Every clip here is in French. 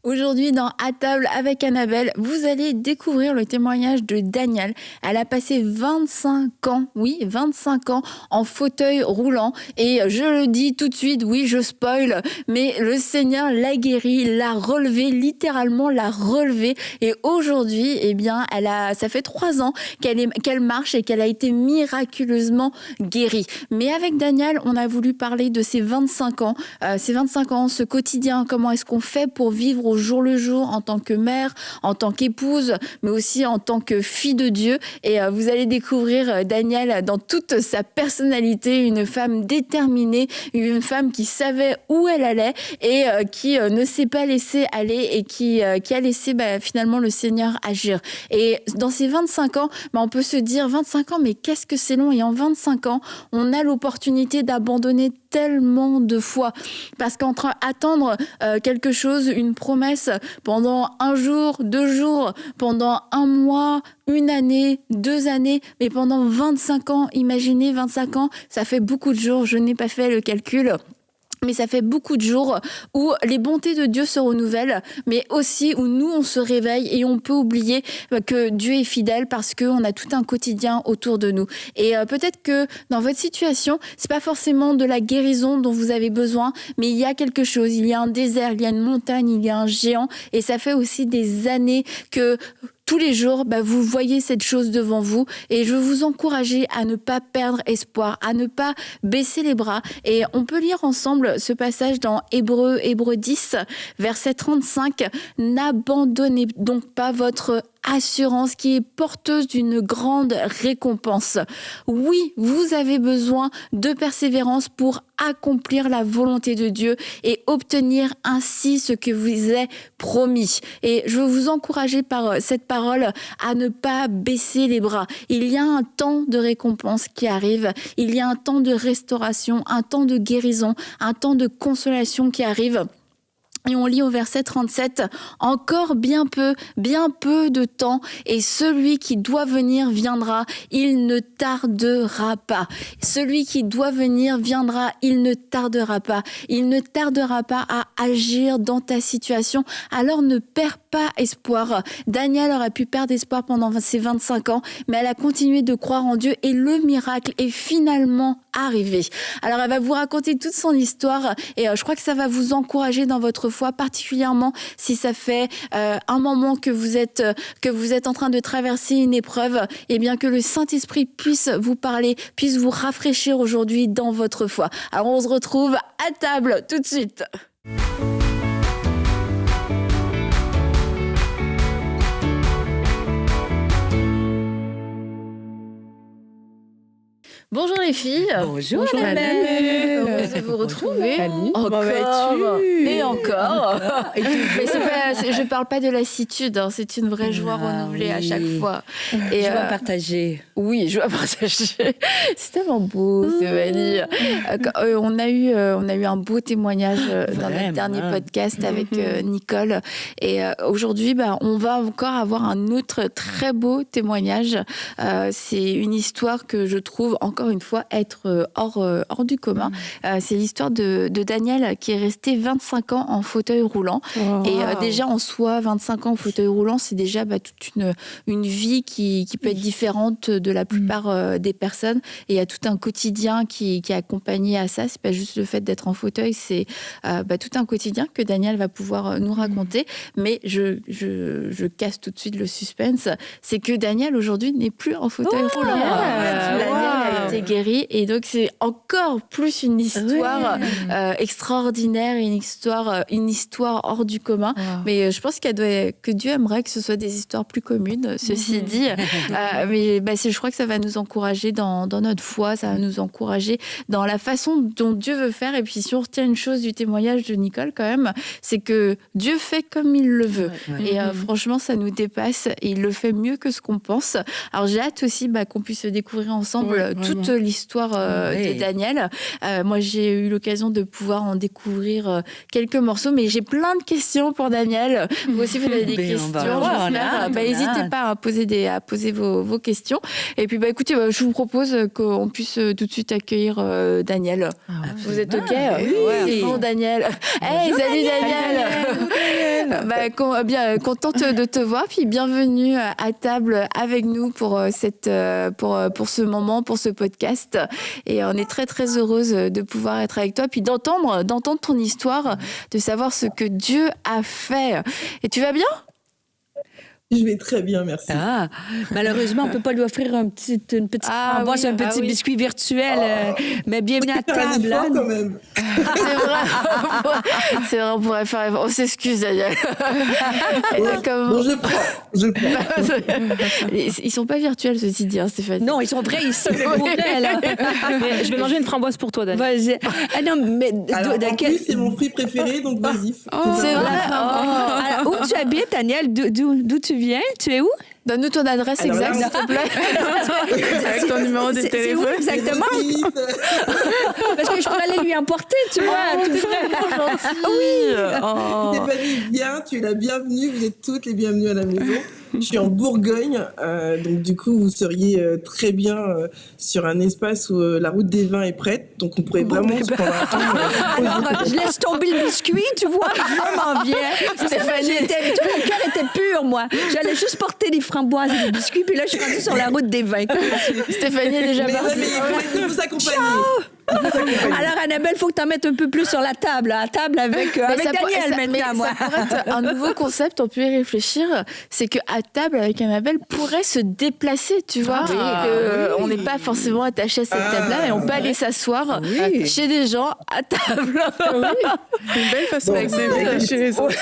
Aujourd'hui, dans À table avec Annabelle, vous allez découvrir le témoignage de Daniel. Elle a passé 25 ans, oui, 25 ans en fauteuil roulant. Et je le dis tout de suite, oui, je spoil, mais le Seigneur l'a guérie, l'a relevée, littéralement l'a relevée. Et aujourd'hui, eh bien, ça fait 3 ans qu'elle marche et qu'elle a été miraculeusement guérie. Mais avec Daniel, on a voulu parler de ces 25 ans, ce quotidien, comment est-ce qu'on fait pour vivre au jour le jour en tant que mère, en tant qu'épouse, mais aussi en tant que fille de Dieu. Et vous allez découvrir Daniel dans toute sa personnalité, une femme déterminée, une femme qui savait où elle allait et qui ne s'est pas laissée aller et qui a laissé finalement le Seigneur agir. Et dans ces 25 ans, on peut se dire 25 ans, mais qu'est-ce que c'est long? Et en 25 ans, on a l'opportunité d'abandonner tellement de fois. Parce qu'entre attendre quelque chose, une promesse pendant 1 jour, 2 jours, pendant 1 mois, 1 année, 2 années, mais pendant 25 ans, imaginez 25 ans, ça fait beaucoup de jours, je n'ai pas fait le calcul. Mais ça fait beaucoup de jours où les bontés de Dieu se renouvellent, mais aussi où nous, on se réveille et on peut oublier que Dieu est fidèle parce qu'on a tout un quotidien autour de nous. Et peut-être que dans votre situation, c'est pas forcément de la guérison dont vous avez besoin, mais il y a quelque chose, il y a un désert, il y a une montagne, il y a un géant. Et ça fait aussi des années que tous les jours, vous voyez cette chose devant vous et je veux vous encourager à ne pas perdre espoir, à ne pas baisser les bras. Et on peut lire ensemble ce passage dans Hébreux 10, verset 35. N'abandonnez donc pas votre assurance qui est porteuse d'une grande récompense. Oui, vous avez besoin de persévérance pour accomplir la volonté de Dieu et obtenir ainsi ce que vous est promis. Et je veux vous encourager par cette parole à ne pas baisser les bras. Il y a un temps de récompense qui arrive. Il y a un temps de restauration, un temps de guérison, un temps de consolation qui arrive. Et on lit au verset 37, « Encore bien peu de temps, et celui qui doit venir viendra, il ne tardera pas. » Celui qui doit venir viendra, il ne tardera pas. Il ne tardera pas à agir dans ta situation. Alors ne perds pas espoir. Daniel aurait pu perdre espoir pendant ses 25 ans, mais elle a continué de croire en Dieu et le miracle est finalement arrivé. Alors elle va vous raconter toute son histoire et je crois que ça va vous encourager dans votre foi, particulièrement si ça fait un moment que vous êtes en train de traverser une épreuve, et bien que le Saint-Esprit puisse vous parler, puisse vous rafraîchir aujourd'hui dans votre foi. Alors on se retrouve à table tout de suite. Bonjour les filles. Bonjour Annabelle. Heureuse de vous retrouver. Encore et encore. Mais je parle pas de lassitude, hein, c'est une vraie joie renouvelée à chaque fois. Et joie partagée. Oui, joie partagée. C'est tellement beau, Stéphanie. On a eu un beau témoignage dans notre dernier podcast avec Nicole. Et aujourd'hui, on va encore avoir un autre très beau témoignage. C'est une histoire que je trouve encore une fois être hors du commun. C'est l'histoire de Daniel qui est resté 25 ans en fauteuil roulant. Wow. Et déjà en soi, 25 ans en fauteuil roulant, c'est déjà toute une vie qui peut être différente de la plupart des personnes. Et il y a tout un quotidien qui est accompagné à ça. C'est pas juste le fait d'être en fauteuil, c'est tout un quotidien que Daniel va pouvoir nous raconter. Mais je casse tout de suite le suspense. C'est que Daniel aujourd'hui n'est plus en fauteuil roulant. Daniel a été guéri et donc c'est encore plus une histoire extraordinaire, une histoire hors du commun. Wow. Mais je pense que Dieu aimerait que ce soit des histoires plus communes, ceci dit. Mais je crois que ça va nous encourager dans notre foi, ça va nous encourager dans la façon dont Dieu veut faire. Et puis si on retient une chose du témoignage de Nicole quand même, c'est que Dieu fait comme il le veut. Et franchement, ça nous dépasse et il le fait mieux que ce qu'on pense. Alors j'ai hâte aussi qu'on puisse découvrir ensemble toute l'histoire de Daniel. Moi, j'ai eu l'occasion de pouvoir en découvrir quelques morceaux, mais j'ai plein de questions pour Daniel. Vous aussi, vous avez des questions. N'hésitez pas à poser vos questions. Et puis, écoutez, je vous propose qu'on puisse tout de suite accueillir Daniel. Vous êtes OK? Oui. C'est bon, Daniel. Hey, salut Daniel. Bien contente de te voir, puis bienvenue à table avec nous pour pour ce moment, pour ce podcast. Et on est très très heureuse de pouvoir être avec toi, puis d'entendre ton histoire, de savoir ce que Dieu a fait. Et tu vas bien ? Je vais très bien, merci. Malheureusement, on ne peut pas lui offrir une petite framboise, un petit biscuit virtuel, mais bienvenue à table. Quand même. C'est vrai, on pourrait faire... On s'excuse, Daniel. Bon, je prends. Ils sont pas virtuels, ceci dit, hein, Stéphanie. Non, ils sont vrais, ils sont vrais, là. Mais je vais manger une framboise pour toi, Daniel. Vas-y. Non, mais... Alors, en plus, c'est mon fruit préféré, donc vas-y. C'est vrai. Alors, où tu habites, Daniel? D'où tu viens? Tu es où? Donne-nous ton adresse exacte, s'il te plaît. Avec ton numéro de téléphone. C'est où exactement? Parce que je pourrais aller lui emporter, tu vois. Tout frais. Oui. Stéphanie, viens, tu es la bienvenue. Vous êtes toutes les bienvenues à la maison. Je suis en Bourgogne, donc du coup, vous seriez très bien sur un espace où la route des vins est prête. Donc, on pourrait vraiment se prendre un temps. Alors, je laisse tomber le biscuit, tu vois, je m'en viens. Stéphanie, tout mon cœur était pur, moi. J'allais juste porter des framboises et des biscuits, puis là, je suis rendue sur la route des vins. Stéphanie est déjà partie. Mais vous accompagner. Alors, Annabelle, il faut que tu en mettes un peu plus sur la table. À table avec Daniel maintenant, moi. Ça pourrait être un nouveau concept, on peut y réfléchir. C'est qu'à table avec Annabelle pourrait se déplacer, tu vois. On n'est pas forcément attaché à cette table-là et on peut aller s'asseoir chez des gens à table. Une belle façon d'accéder chez les autres.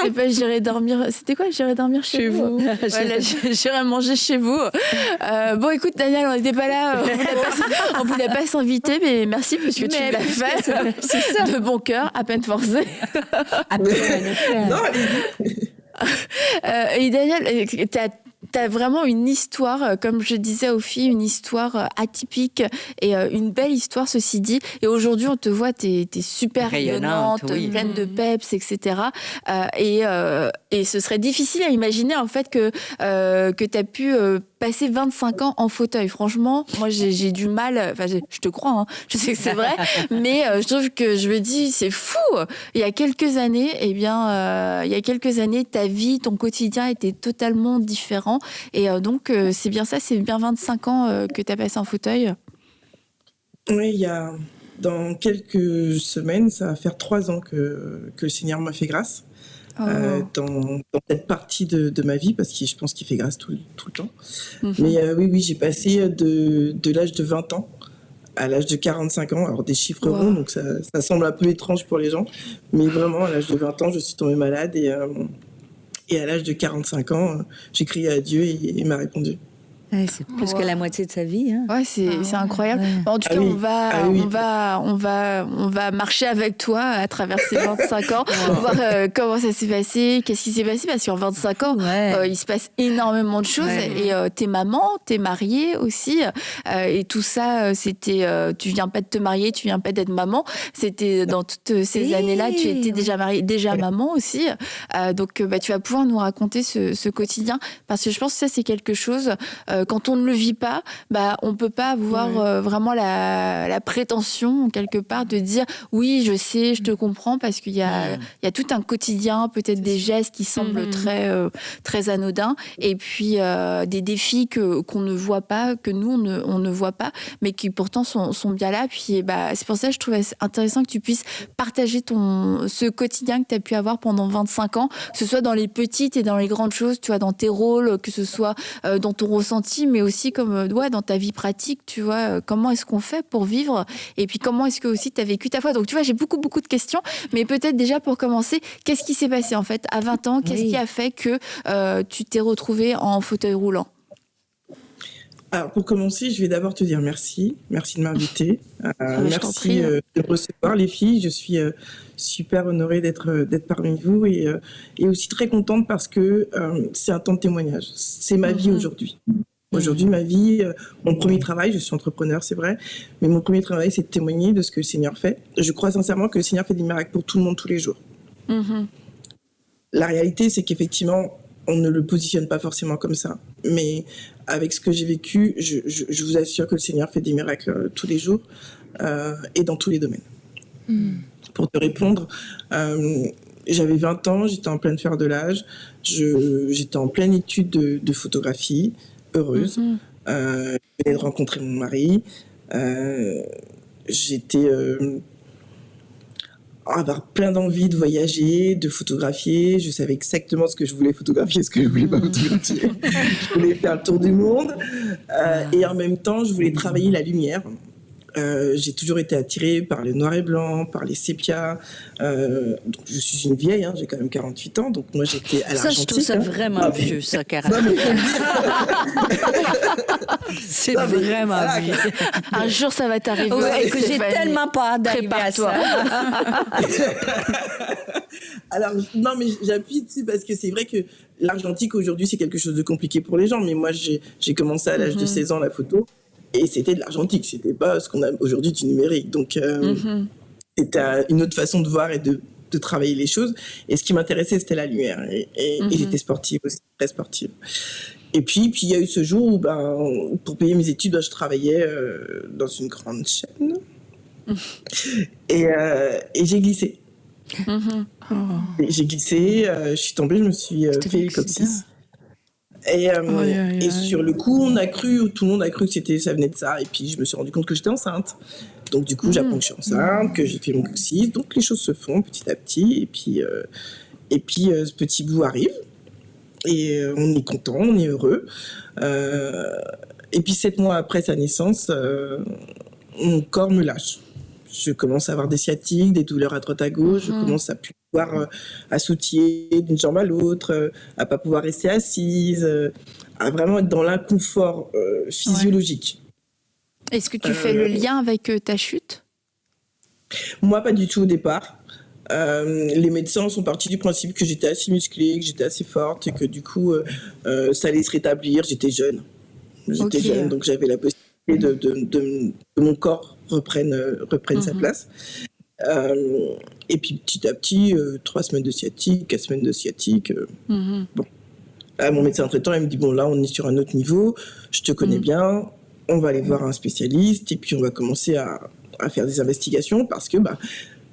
C'est pas j'irai dormir. C'était quoi? J'irai dormir chez vous. Voilà, j'irai manger chez vous. Bon, écoute, Daniel, on n'était pas là. On voulait pas s'inviter, mais merci parce que tu l'as fait. C'est ça. De bon cœur, à peine forcé. Non, allez-y. Et Daniel, t'as vraiment une histoire, comme je disais aux filles, une histoire atypique et une belle histoire, ceci dit. Et aujourd'hui, on te voit, t'es super rayonnante, pleine de peps, etc. Et ce serait difficile à imaginer, en fait, que t'as pu passer 25 ans en fauteuil. Franchement, moi, j'ai du mal. Enfin, je te crois, hein, je sais que c'est vrai, mais je trouve que je me dis, c'est fou. Il y a quelques années, ta vie, ton quotidien était totalement différent. Et donc, c'est bien ça, c'est bien 25 ans que tu as passé en fauteuil. Oui, dans quelques semaines, ça va faire 3 ans que le Seigneur m'a fait grâce. Dans cette partie de ma vie, parce que je pense qu'il fait grâce tout le temps. Mais oui, j'ai passé de l'âge de 20 ans à l'âge de 45 ans. Alors, des chiffres ronds, donc ça semble un peu étrange pour les gens. Mais vraiment, à l'âge de 20 ans, je suis tombée malade et à l'âge de 45 ans, j'ai crié à Dieu et il m'a répondu. Ouais, c'est plus que la moitié de sa vie. Hein. Ouais, c'est incroyable. Ouais. En tout cas, on va marcher avec toi à travers ces 25 ans, voir comment ça s'est passé, qu'est-ce qui s'est passé, parce qu'en 25 ans, il se passe énormément de choses. Et t'es maman, t'es mariée aussi. Et tout ça, c'était... tu viens pas de te marier, tu viens pas d'être maman. C'était dans toutes ces années-là, tu étais déjà mariée, déjà maman aussi. Donc, tu vas pouvoir nous raconter ce quotidien, parce que je pense que ça, c'est quelque chose... quand on ne le vit pas, on peut pas avoir vraiment la prétention, quelque part, de dire « oui, je sais, je te comprends », parce qu'il y a tout un quotidien, peut-être des gestes qui semblent très anodins, et puis des défis qu'on ne voit pas, que nous, on ne voit pas, mais qui pourtant sont bien là. Puis c'est pour ça que je trouvais intéressant que tu puisses partager ce quotidien que tu as pu avoir pendant 25 ans, que ce soit dans les petites et dans les grandes choses, tu vois, dans tes rôles, que ce soit dans ton ressenti, mais aussi comme dans ta vie pratique, tu vois, comment est-ce qu'on fait pour vivre, et puis comment est-ce que aussi tu as vécu ta foi. Donc tu vois, j'ai beaucoup de questions, mais peut-être déjà pour commencer, qu'est-ce qui s'est passé en fait à 20 ans? Qu'est-ce qui a fait que tu t'es retrouvée en fauteuil roulant? Alors, pour commencer, je vais d'abord te dire merci. Merci de m'inviter. Merci de me recevoir, les filles. Je suis super honorée d'être parmi vous et aussi très contente parce que c'est un temps de témoignage. C'est ma vie aujourd'hui. Aujourd'hui, ma vie, mon premier travail, je suis entrepreneur, c'est vrai, mais mon premier travail, c'est de témoigner de ce que le Seigneur fait. Je crois sincèrement que le Seigneur fait des miracles pour tout le monde tous les jours. La réalité, c'est qu'effectivement, on ne le positionne pas forcément comme ça. Mais avec ce que j'ai vécu, je vous assure que le Seigneur fait des miracles tous les jours et dans tous les domaines. Pour te répondre, j'avais 20 ans, j'étais en pleine fleur de l'âge, j'étais en pleine étude de photographie, heureuse. Je venais de rencontrer mon mari. J'étais avoir plein d'envie de voyager, de photographier. Je savais exactement ce que je voulais photographier, ce que je voulais pas photographier. Je voulais faire le tour du monde. Et en même temps, je voulais travailler la lumière. J'ai toujours été attirée par le noir et blanc, par les sépias. Donc je suis une vieille, hein, j'ai quand même 48 ans, donc moi j'étais à l'argentique. Ça, je trouve ça vraiment vieux, ça, Cara. C'est vraiment vieux. Un jour, ça va t'arriver. Ouais, que j'ai Stéphanie. tellement pas hâte d'arriver à ça. Alors, non, mais j'appuie dessus parce que c'est vrai que l'argentique aujourd'hui, c'est quelque chose de compliqué pour les gens. Mais moi, j'ai commencé à l'âge de 16 ans la photo et c'était de l'argentique. C'était pas ce qu'on a aujourd'hui du numérique. Donc, c'était une autre façon de voir et de travailler les choses. Et ce qui m'intéressait, c'était la lumière. Et j'étais sportive aussi, très sportive. Et puis il y a eu ce jour où, pour payer mes études, je travaillais dans une grande chaîne. Et j'ai glissé. Et j'ai glissé, je suis tombée, je me suis fait le coccyx. Et sur le coup, tout le monde a cru que ça venait de ça. Et puis je me suis rendu compte que j'étais enceinte. Donc du coup, j'apprends que je suis enceinte, que j'ai fait mon coccyx. Donc les choses se font petit à petit. Et puis ce petit bout arrive. Et on est content, on est heureux. Et puis 7 mois après sa naissance, mon corps me lâche. Je commence à avoir des sciatiques, des douleurs à droite à gauche. Je commence à plus pouvoir à sautiller d'une jambe à l'autre, à pas pouvoir rester assise, à vraiment être dans l'inconfort physiologique. Est-ce que tu fais le lien avec ta chute? Moi, pas du tout au départ. Les médecins sont partis du principe que j'étais assez musclée, que j'étais assez forte et que du coup, ça allait se rétablir. J'étais jeune. Donc j'avais la possibilité que mon corps reprenne sa place. Et puis petit à petit, 3 semaines de sciatique, 4 semaines de sciatique. Bon. Là, mon médecin traitant, il me dit, bon là, on est sur un autre niveau, je te connais bien, on va aller voir un spécialiste et puis on va commencer à faire des investigations parce que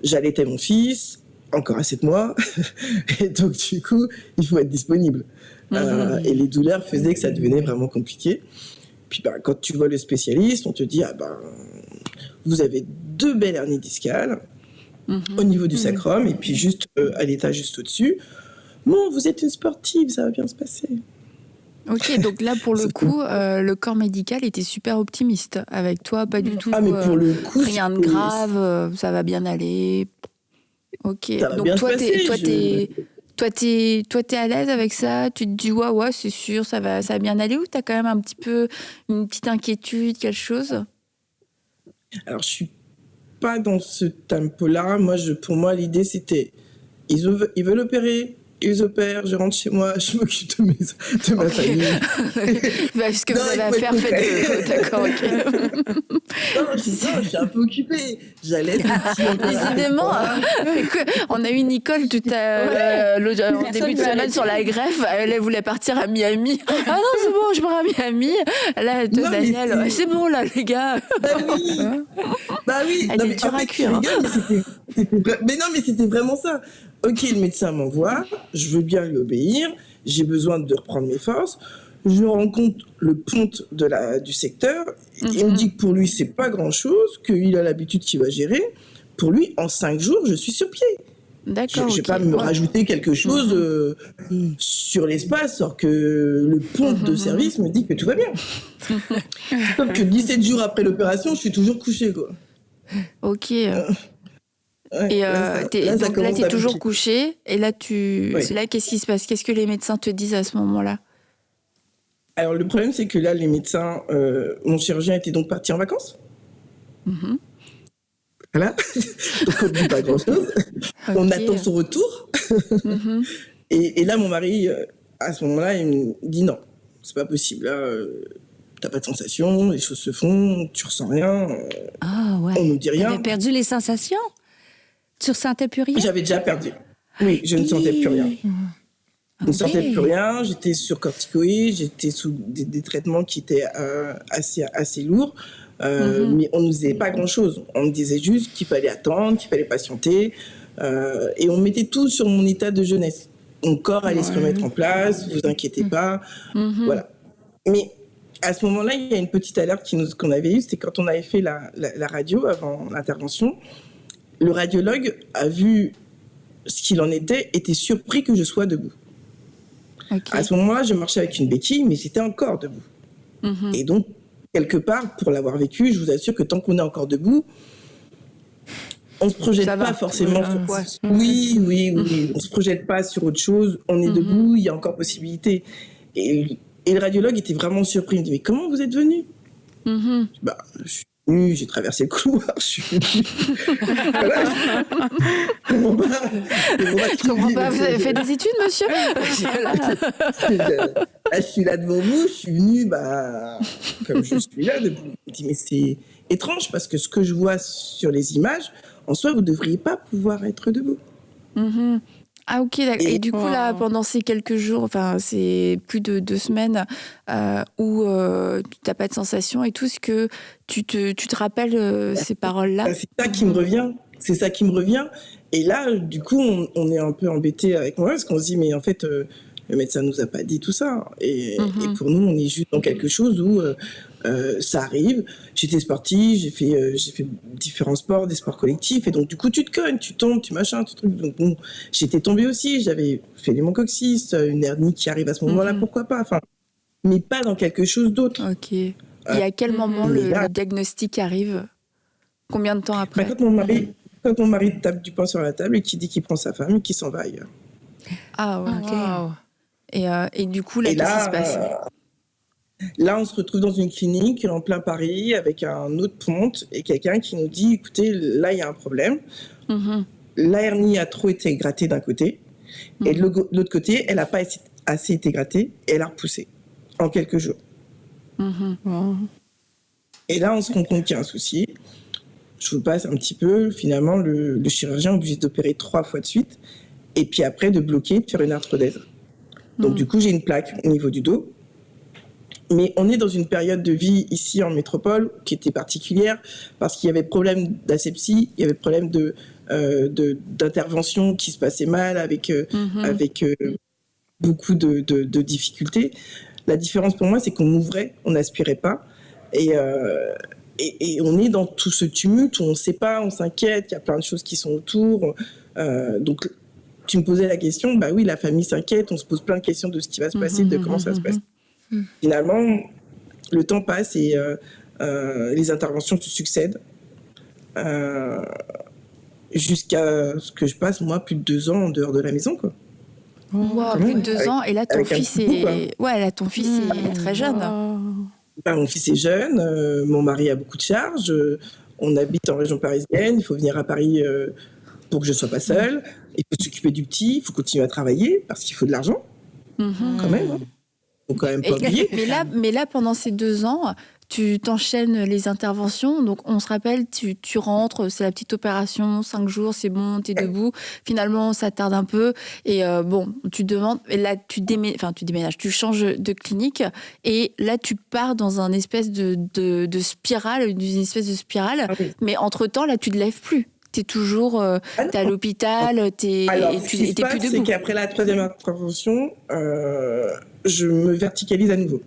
j'allaitais mon fils, encore à 7 mois, et donc du coup, il faut être disponible. Et les douleurs faisaient que ça devenait vraiment compliqué. Puis quand tu vois le spécialiste, on te dit, vous avez 2 belles hernies discales au niveau du sacrum, et puis juste à l'étage juste au-dessus. Bon, vous êtes une sportive, ça va bien se passer. Ok, donc là, pour le coup, le corps médical était super optimiste avec toi, pas du tout. Ah, mais pour le coup, rien de grave, ça va bien aller. Ok, donc toi, t'es à l'aise avec ça? Tu te dis, ouais, c'est sûr, ça va bien aller, ou t'as quand même un petit peu une petite inquiétude, quelque chose? Alors, je suis pas dans ce tempo-là. Pour moi, l'idée, c'était, ils veulent opérer. Ils opèrent, je rentre chez moi, je m'occupe de ma famille. Ce que vous avez à faire, faites-le. D'accord, ok. Non, je suis un peu occupée. J'allais Décidément, on a eu Nicole en début de semaine sur la greffe. Elle voulait partir à Miami. Ah non, c'est bon, je pars à Miami. Là, Daniel, c'est bon là, les gars. Bah oui. Elle est dure à cuire. Mais non, mais c'était vraiment ça. Ok, le médecin m'envoie, je veux bien lui obéir, j'ai besoin de reprendre mes forces. Je rencontre le ponte du secteur, il me dit que pour lui, c'est pas grand-chose, qu'il a l'habitude qu'il va gérer. Pour lui, en 5 jours, je suis sur pied. D'accord. Je vais pas me rajouter quelque chose sur l'espace, alors que le ponte de service me dit que tout va bien. Sauf que 17 jours après l'opération, je suis toujours couchée, quoi. Ok. Et là, t'es toujours couché, et là, c'est là, qu'est-ce qui se passe? Qu'est-ce que les médecins te disent à ce moment-là? Alors, le problème, c'est que là, les médecins, mon chirurgien était donc parti en vacances. Voilà. Donc, on ne dit pas grand-chose. Okay. On attend son retour. Et là, mon mari, à ce moment-là, il me dit non, c'est pas possible. Là, t'as pas de sensations, les choses se font, tu ressens rien. On nous dit rien. T'avais perdu les sensations? Tu ressentais plus rien? J'avais déjà perdu. Oui, je ne sentais plus rien. Je ne sentais plus rien. J'étais sur corticoïdes, j'étais sous des traitements qui étaient assez lourds. Mais on ne nous disait pas grand-chose. On me disait juste qu'il fallait attendre, qu'il fallait patienter. Et on mettait tout sur mon état de jeunesse. Mon corps allait se remettre en place, vous inquiétez pas. Voilà. Mais à ce moment-là, il y a une petite alerte qu'on avait eue, c'était quand on avait fait la radio avant l'intervention. Le radiologue a vu ce qu'il en était surpris que je sois debout. À ce moment-là, je marchais avec une béquille, mais j'étais encore debout. Et donc, quelque part, pour l'avoir vécu, je vous assure que tant qu'on est encore debout, on ne se projette pas forcément sur... Oui. On ne se projette pas sur autre chose. On est debout, il y a encore possibilité. Et le radiologue était vraiment surpris. Il me dit, mais comment vous êtes venu ? Je suis venu, j'ai traversé le couloir, je suis venu. Voilà. Je comprends pas. Vous avez fait des études, monsieur ? Je suis là devant vous, je suis venu, comme je suis là debout. Il me dit, mais c'est étrange parce que ce que je vois sur les images, en soi, vous ne devriez pas pouvoir être debout. Ah ok, et du coup là, pendant ces quelques jours, enfin c'est plus de 2 semaines où tu n'as pas de sensation et tout, ce que tu te rappelles ces paroles-là ? C'est ça qui me revient. Et là, du coup, on est un peu embêté avec moi parce qu'on se dit, mais en fait, le médecin nous a pas dit tout ça. Et pour nous, on est juste dans quelque chose où ça arrive. J'étais sportive, j'ai fait différents sports, des sports collectifs, et donc du coup tu te cognes, tu tombes, tu machin, tout truc. Donc bon, j'étais tombée aussi, j'avais fait du coccyx, une hernie qui arrive à ce moment-là, pourquoi pas. Enfin, mais pas dans quelque chose d'autre. Ok. Et à quel moment le diagnostic arrive ? Combien de temps après ? Quand mon mari tape du poing sur la table et qui dit qu'il prend sa femme et qu'il s'en va ailleurs. Ah ouais. Wow. Et du coup là, qu'est-ce qui se passe ? Là, on se retrouve dans une clinique en plein Paris avec un autre ponte et quelqu'un qui nous dit, écoutez, là, il y a un problème. La hernie a trop été grattée d'un côté et de l'autre côté, elle n'a pas assez été grattée et elle a repoussé en quelques jours. Et là, on se rend compte qu'il y a un souci. Je vous passe un petit peu. Finalement, le chirurgien est obligé d'opérer 3 fois de suite et puis après de bloquer, de faire une arthrodèse. Donc, du coup, j'ai une plaque au niveau du dos. Mais on est dans une période de vie ici en métropole qui était particulière parce qu'il y avait problème d'asepsie, il y avait problème d'intervention qui se passait mal avec beaucoup de difficultés. La différence pour moi, c'est qu'on m'ouvrait, on n'aspirait pas. Et on est dans tout ce tumulte où on ne sait pas, on s'inquiète, il y a plein de choses qui sont autour. Donc, tu me posais la question, bah oui, la famille s'inquiète, on se pose plein de questions de ce qui va se passer, de comment ça se passe. Finalement, le temps passe et les interventions se succèdent jusqu'à ce que je passe, moi, plus de 2 ans en dehors de la maison, quoi. Wow, plus de 2 ans, et là, ton fils est très jeune. Mon fils est jeune, mon mari a beaucoup de charges, on habite en région parisienne, il faut venir à Paris pour que je ne sois pas seule, il faut s'occuper du petit, il faut continuer à travailler parce qu'il faut de l'argent, quand même. Faut quand même pas oublier. Mais là, pendant ces 2 ans, tu t'enchaînes les interventions. Donc, on se rappelle, tu rentres, c'est la petite opération, 5 jours, c'est bon, t'es debout. Finalement, ça tarde un peu. Et tu demandes. Et là, tu déménages, tu changes de clinique. Et là, tu pars dans une espèce de spirale, Mais entre-temps, là, tu te lèves plus. T'es toujours t'es à l'hôpital, t'es plus debout. C'est qu'après la 3e intervention, je me verticalise à nouveau.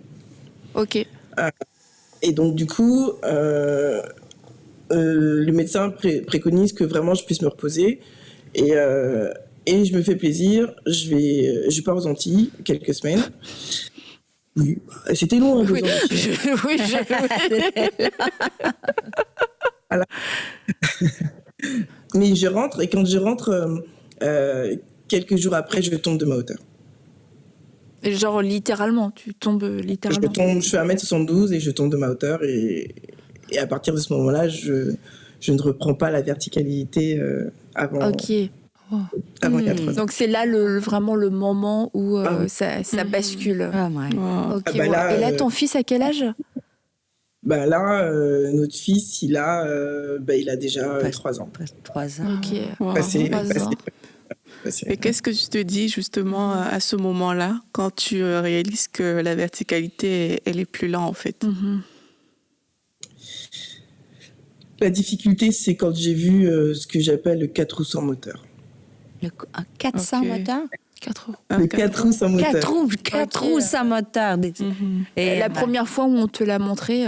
Ok. Et donc du coup, le médecin préconise que vraiment je puisse me reposer et je me fais plaisir. Je pars aux Antilles quelques semaines. Oui, c'était long. Oui. Voilà. Mais je rentre, et quand je rentre, quelques jours après, je tombe de ma hauteur. Et genre littéralement, tu tombes littéralement. Je fais 1m72 et je tombe de ma hauteur, et à partir de ce moment-là, je ne reprends pas la verticalité avant. Ok. Avant il y a 3 ans. Donc c'est là vraiment le moment où ça bascule. Ah ouais. Wow. Okay, là, et là, ton fils a quel âge ? Là, notre fils, il a déjà 3 ans. Presque 3 ans. Ok. Wow. Passé. Et qu'est-ce que tu te dis justement à ce moment-là, quand tu réalises que la verticalité, elle est plus là en fait ? La difficulté, c'est quand j'ai vu ce que j'appelle le 4 roues sans moteur. Un 400 moteurs? 4 roues. Le 4 roues sans moteur. 4 roues sans moteur. Et la première fois où on te l'a montré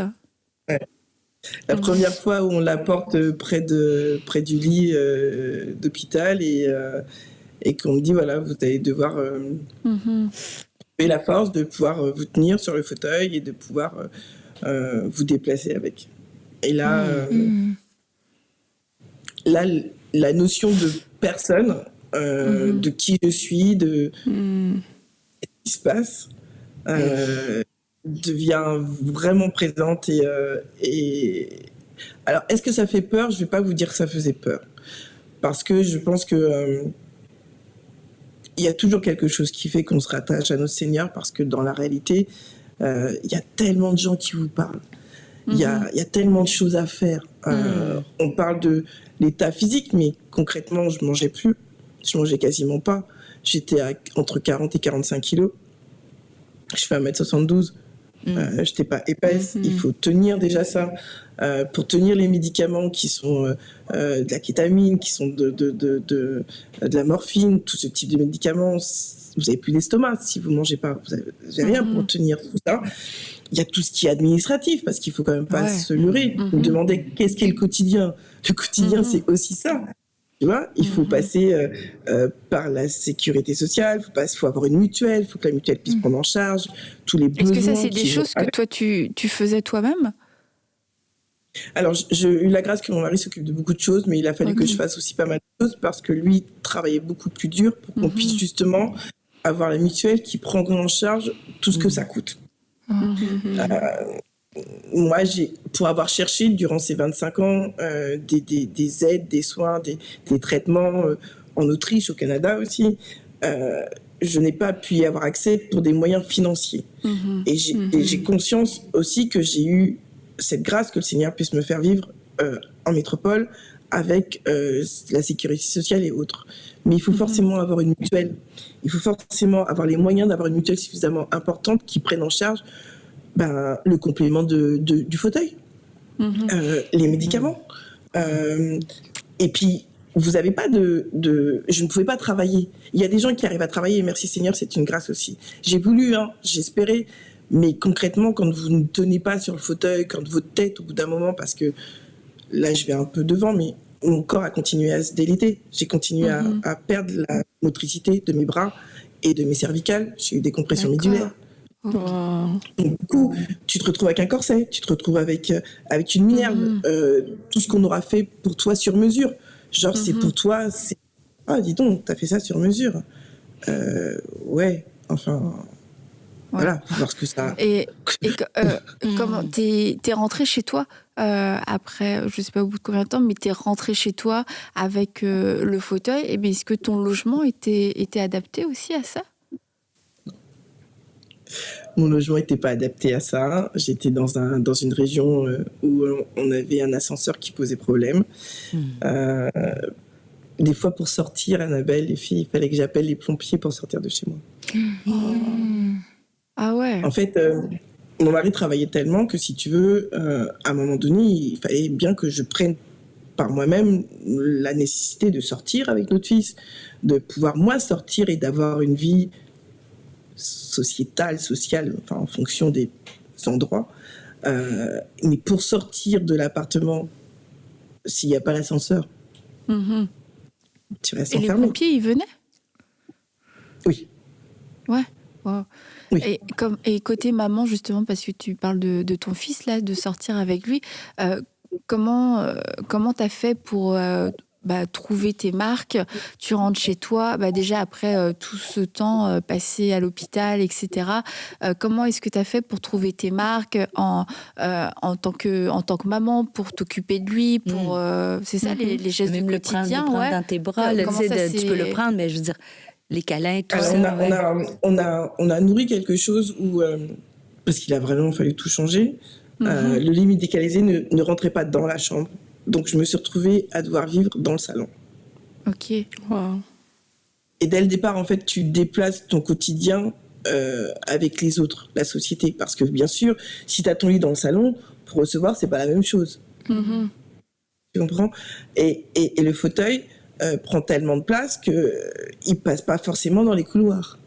La première fois où on la porte près du lit d'hôpital et qu'on me dit, voilà, vous allez devoir trouver la force de pouvoir vous tenir sur le fauteuil et de pouvoir vous déplacer avec. Et là, la notion de personne, de qui je suis, de ce qui se passe, devient vraiment présente. Et alors, est-ce que ça fait peur? Je ne vais pas vous dire que ça faisait peur. Parce que je pense que il y a toujours quelque chose qui fait qu'on se rattache à notre Seigneur, parce que dans la réalité, il y a tellement de gens qui vous parlent. Il y a tellement de choses à faire. On parle de l'état physique, mais concrètement, je mangeais plus. Je mangeais quasiment pas. J'étais entre 40 et 45 kilos. Je fais 1m72. Je n'étais pas épaisse. Il faut tenir déjà ça. Pour tenir les médicaments qui sont de la kétamine, qui sont de la morphine, tout ce type de médicaments, vous n'avez plus d'estomac si vous ne mangez pas. Vous n'avez rien pour tenir tout ça. Il y a tout ce qui est administratif, parce qu'il ne faut quand même pas se leurrer. Vous me demandez qu'est-ce qu'est le quotidien. Le quotidien, c'est aussi ça. Tu vois, il faut passer par la sécurité sociale, il faut avoir une mutuelle, il faut que la mutuelle puisse prendre en charge tous les besoins. Est-ce que ça, c'est des choses que toi, tu faisais toi-même? Alors, j'ai eu la grâce que mon mari s'occupe de beaucoup de choses, mais il a fallu que je fasse aussi pas mal de choses, parce que lui travaillait beaucoup plus dur pour qu'on puisse justement avoir la mutuelle qui prendrait en charge tout ce que ça coûte. Moi, pour avoir cherché durant ces 25 ans des aides, des soins, des traitements en Autriche, au Canada aussi, je n'ai pas pu y avoir accès pour des moyens financiers. Et j'ai conscience aussi que j'ai eu cette grâce que le Seigneur puisse me faire vivre en métropole avec la sécurité sociale et autres. Mais il faut forcément avoir une mutuelle. Il faut forcément avoir les moyens d'avoir une mutuelle suffisamment importante qui prenne en charge le complément du fauteuil, les médicaments. Et puis, vous n'avez pas je ne pouvais pas travailler. Il y a des gens qui arrivent à travailler, et merci Seigneur, c'est une grâce aussi. J'ai voulu, j'espérais, mais concrètement, quand vous ne tenez pas sur le fauteuil, quand votre tête, au bout d'un moment, parce que là, je vais un peu devant, mais mon corps a continué à se déliter. J'ai continué à perdre la motricité de mes bras et de mes cervicales. J'ai eu des compressions médulaires. Donc, du coup, tu te retrouves avec un corset, tu te retrouves avec une minerve, tout ce qu'on aura fait pour toi sur mesure. Genre, c'est pour toi, c'est... Ah, dis donc, t'as fait ça sur mesure. Ouais, enfin... Voilà, parce que ça... Et comment t'es rentrée chez toi après, je sais pas au bout de combien de temps, mais t'es rentrée chez toi avec le fauteuil. Et bien, est-ce que ton logement était adapté aussi à ça? Mon logement n'était pas adapté à ça. J'étais dans une région où on avait un ascenseur qui posait problème. Des fois, pour sortir, Annabelle, les filles, il fallait que j'appelle les pompiers pour sortir de chez moi. Ah ouais. En fait, mon mari travaillait tellement que, si tu veux, à un moment donné, il fallait bien que je prenne par moi-même la nécessité de sortir avec notre fils, de pouvoir, moi, sortir et d'avoir une vie sociale, enfin, en fonction des endroits. Mais pour sortir de l'appartement, s'il n'y a pas l'ascenseur, tu restes enfermé. Et les pompiers, ils venaient? Oui. Ouais. Wow. Oui. Et côté maman, justement, parce que tu parles de ton fils, là, de sortir avec lui, comment t'as fait pour trouver tes marques? Tu rentres chez toi, déjà après tout ce temps passé à l'hôpital, etc. Comment est-ce que t'as fait pour trouver tes marques en tant que maman, pour t'occuper de lui, pour c'est ça les gestes du quotidien, le prendre dans tes bras, tu peux le prendre, mais je veux dire les câlins, tout ça. On a nourri quelque chose où, parce qu'il a vraiment fallu tout changer, le lit médicalisé ne rentrait pas dans la chambre. Donc, je me suis retrouvée à devoir vivre dans le salon. Ok. Wow. Et dès le départ, en fait, tu déplaces ton quotidien avec les autres, la société. Parce que, bien sûr, si tu as ton lit dans le salon, pour recevoir, c'est pas la même chose. Tu comprends? Et le fauteuil, prend tellement de place qu'il ne passe pas forcément dans les couloirs.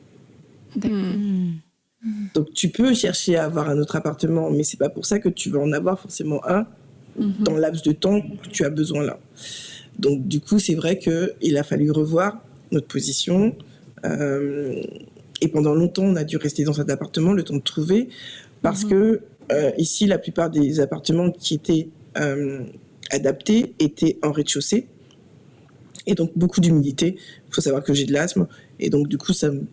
Donc tu peux chercher à avoir un autre appartement, mais c'est pas pour ça que tu vas en avoir forcément un dans le laps de temps que tu as besoin là. Donc du coup, c'est vrai qu'il a fallu revoir notre position. Et pendant longtemps, on a dû rester dans cet appartement, le temps de trouver, parce que ici, la plupart des appartements qui étaient adaptés étaient en rez-de-chaussée. Et donc beaucoup d'humidité. Il faut savoir que j'ai de l'asthme. Et donc du coup, ça me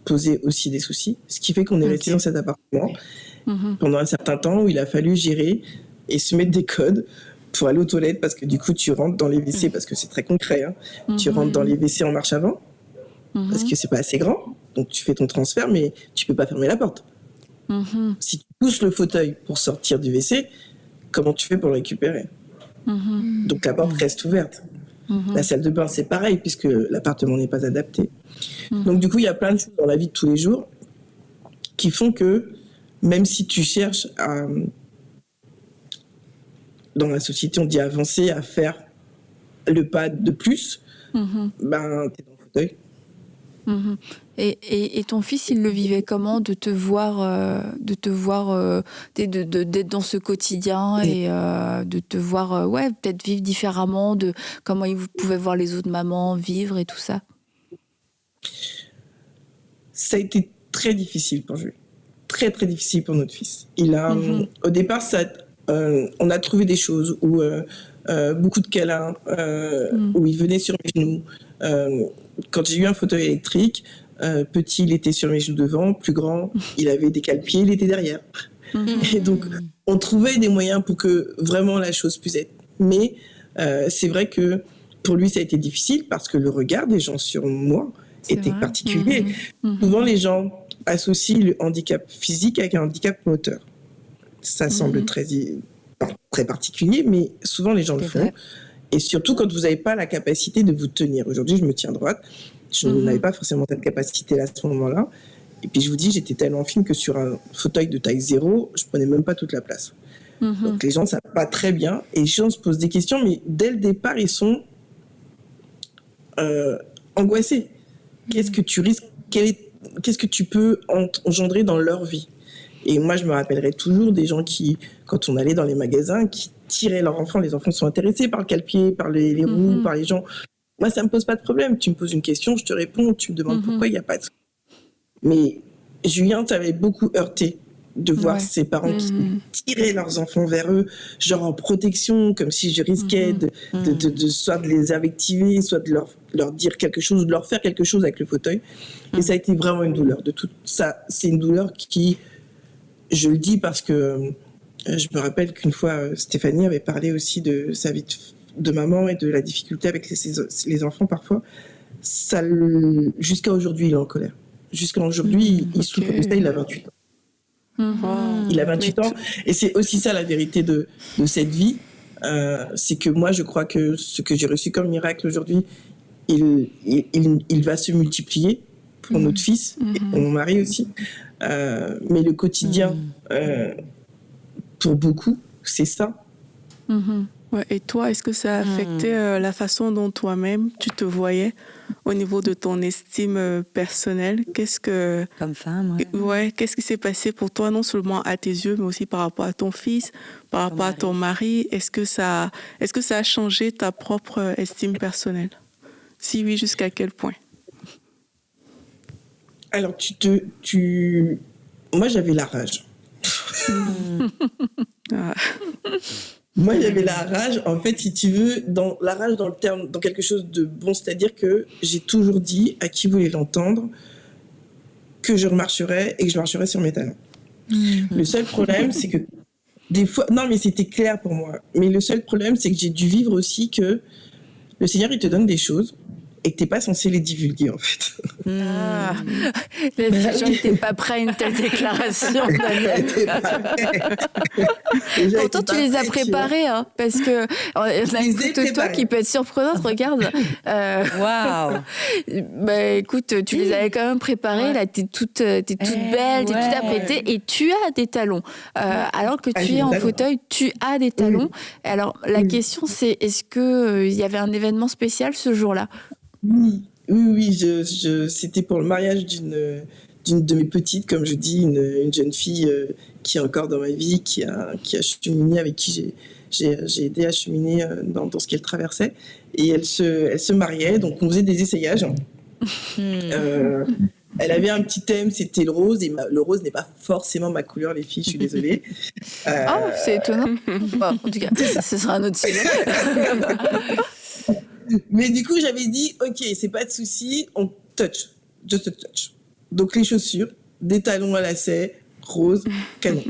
posait aussi des soucis. Ce qui fait qu'on est resté dans cet appartement pendant un certain temps où il a fallu gérer et se mettre des codes pour aller aux toilettes, parce que du coup, tu rentres dans les WC, parce que c'est très concret, hein. Tu rentres dans les WC en marche avant, parce que c'est pas assez grand. Donc tu fais ton transfert, mais tu peux pas fermer la porte. Si tu pousses le fauteuil pour sortir du WC, comment tu fais pour le récupérer? Donc la porte reste ouverte. La salle de bain, c'est pareil, puisque l'appartement n'est pas adapté. Donc du coup, il y a plein de choses dans la vie de tous les jours qui font que, même si tu cherches à... Dans la société, on dit avancer, à faire le pas de plus, ben, t'es dans le fauteuil. Et ton fils, il le vivait comment de te voir, d'être dans ce quotidien et de te voir, peut-être vivre différemment, de comment il pouvait voir les autres mamans vivre et tout ça? Ça a été très difficile pour lui, très très difficile pour notre fils. Il a, au départ, on a trouvé des choses où beaucoup de câlins, où il venait sur mes genoux. Quand j'ai eu un fauteuil électrique, petit, il était sur mes genoux devant, plus grand, il avait des cale-pieds, il était derrière. Et donc, on trouvait des moyens pour que vraiment la chose puisse être. Mais c'est vrai que pour lui, ça a été difficile parce que le regard des gens sur moi était particulier. Souvent, les gens associent le handicap physique avec un handicap moteur. Ça semble très particulier, mais souvent les gens le font. Et surtout quand vous n'avez pas la capacité de vous tenir. Aujourd'hui, je me tiens droite. Je n'avais pas forcément cette capacité-là à ce moment-là. Et puis je vous dis, j'étais tellement fine que sur un fauteuil de taille 0, je ne prenais même pas toute la place. Donc les gens ne savent pas très bien. Et les gens se posent des questions, mais dès le départ, ils sont angoissés. Qu'est-ce que tu risques? Qu'est-ce que tu peux engendrer dans leur vie? Et moi, je me rappellerai toujours des gens qui, quand on allait dans les magasins, qui tiraient leurs enfants. Les enfants sont intéressés par le cale-pied, par les roues, par les gens. Moi, ça ne me pose pas de problème. Tu me poses une question, je te réponds. Tu me demandes pourquoi, il n'y a pas de... Mais Julien t'avait beaucoup heurté de voir ses parents qui tiraient leurs enfants vers eux, genre en protection, comme si je risquais de soit de les invectiver, soit de leur dire quelque chose, de leur faire quelque chose avec le fauteuil. Et ça a été vraiment une douleur. De tout ça, c'est une douleur qui... Je le dis parce que je me rappelle qu'une fois, Stéphanie avait parlé aussi de sa vie de maman et de la difficulté avec les enfants parfois. Jusqu'à aujourd'hui, il est en colère. Jusqu'à aujourd'hui, il souffre de ça, il a 28 ans. Il a 28 ans. Et c'est aussi ça la vérité de cette vie. C'est que moi, je crois que ce que j'ai reçu comme miracle aujourd'hui, il va se multiplier pour notre fils et pour mon mari aussi. Mais le quotidien, pour beaucoup, c'est ça. Ouais, et toi, est-ce que ça a affecté la façon dont toi-même tu te voyais au niveau de ton estime personnelle? Comme femme, qu'est-ce qui s'est passé pour toi, non seulement à tes yeux, mais aussi par rapport à ton fils, par rapport à ton mari? Est-ce que ça a changé ta propre estime personnelle? Si oui, jusqu'à quel point? Alors, moi, j'avais la rage. Moi, j'avais la rage, en fait, si tu veux, dans la rage dans quelque chose de bon, c'est-à-dire que j'ai toujours dit à qui voulait l'entendre que je marcherais et que je marcherais sur mes talons. Le seul problème, c'est que des fois, non, mais c'était clair pour moi. Mais le seul problème, c'est que j'ai dû vivre aussi que le Seigneur, il te donne des choses et que t'es pas censé les divulguer, en fait. Ah, les gens n'étaient pas prêts à une telle déclaration. Daniel. Pourtant, tu les as préparés, hein, parce que on a une photo de toi qui peut être surprenante. Regarde. Waouh! Bah, écoute, tu les avais quand même préparés. Là, t'es toute belle, t'es toute apprêtée, et tu as des talons. Alors que tu es en fauteuil, tu as des talons. Alors, la question, c'est est-ce que il y avait un événement spécial ce jour-là? Oui, c'était pour le mariage d'une de mes petites, comme je dis, une jeune fille qui est encore dans ma vie, qui a cheminé, avec qui j'ai aidé à cheminer dans ce qu'elle traversait. Et elle se mariait, donc on faisait des essayages. Elle avait un petit thème, c'était le rose, et le rose n'est pas forcément ma couleur, les filles, je suis désolée. C'est étonnant. Bon, en tout cas, ce sera un autre sujet. Mais du coup, j'avais dit, ok, c'est pas de souci, on touch, just a touch. Donc les chaussures, des talons à lacets, rose, canon.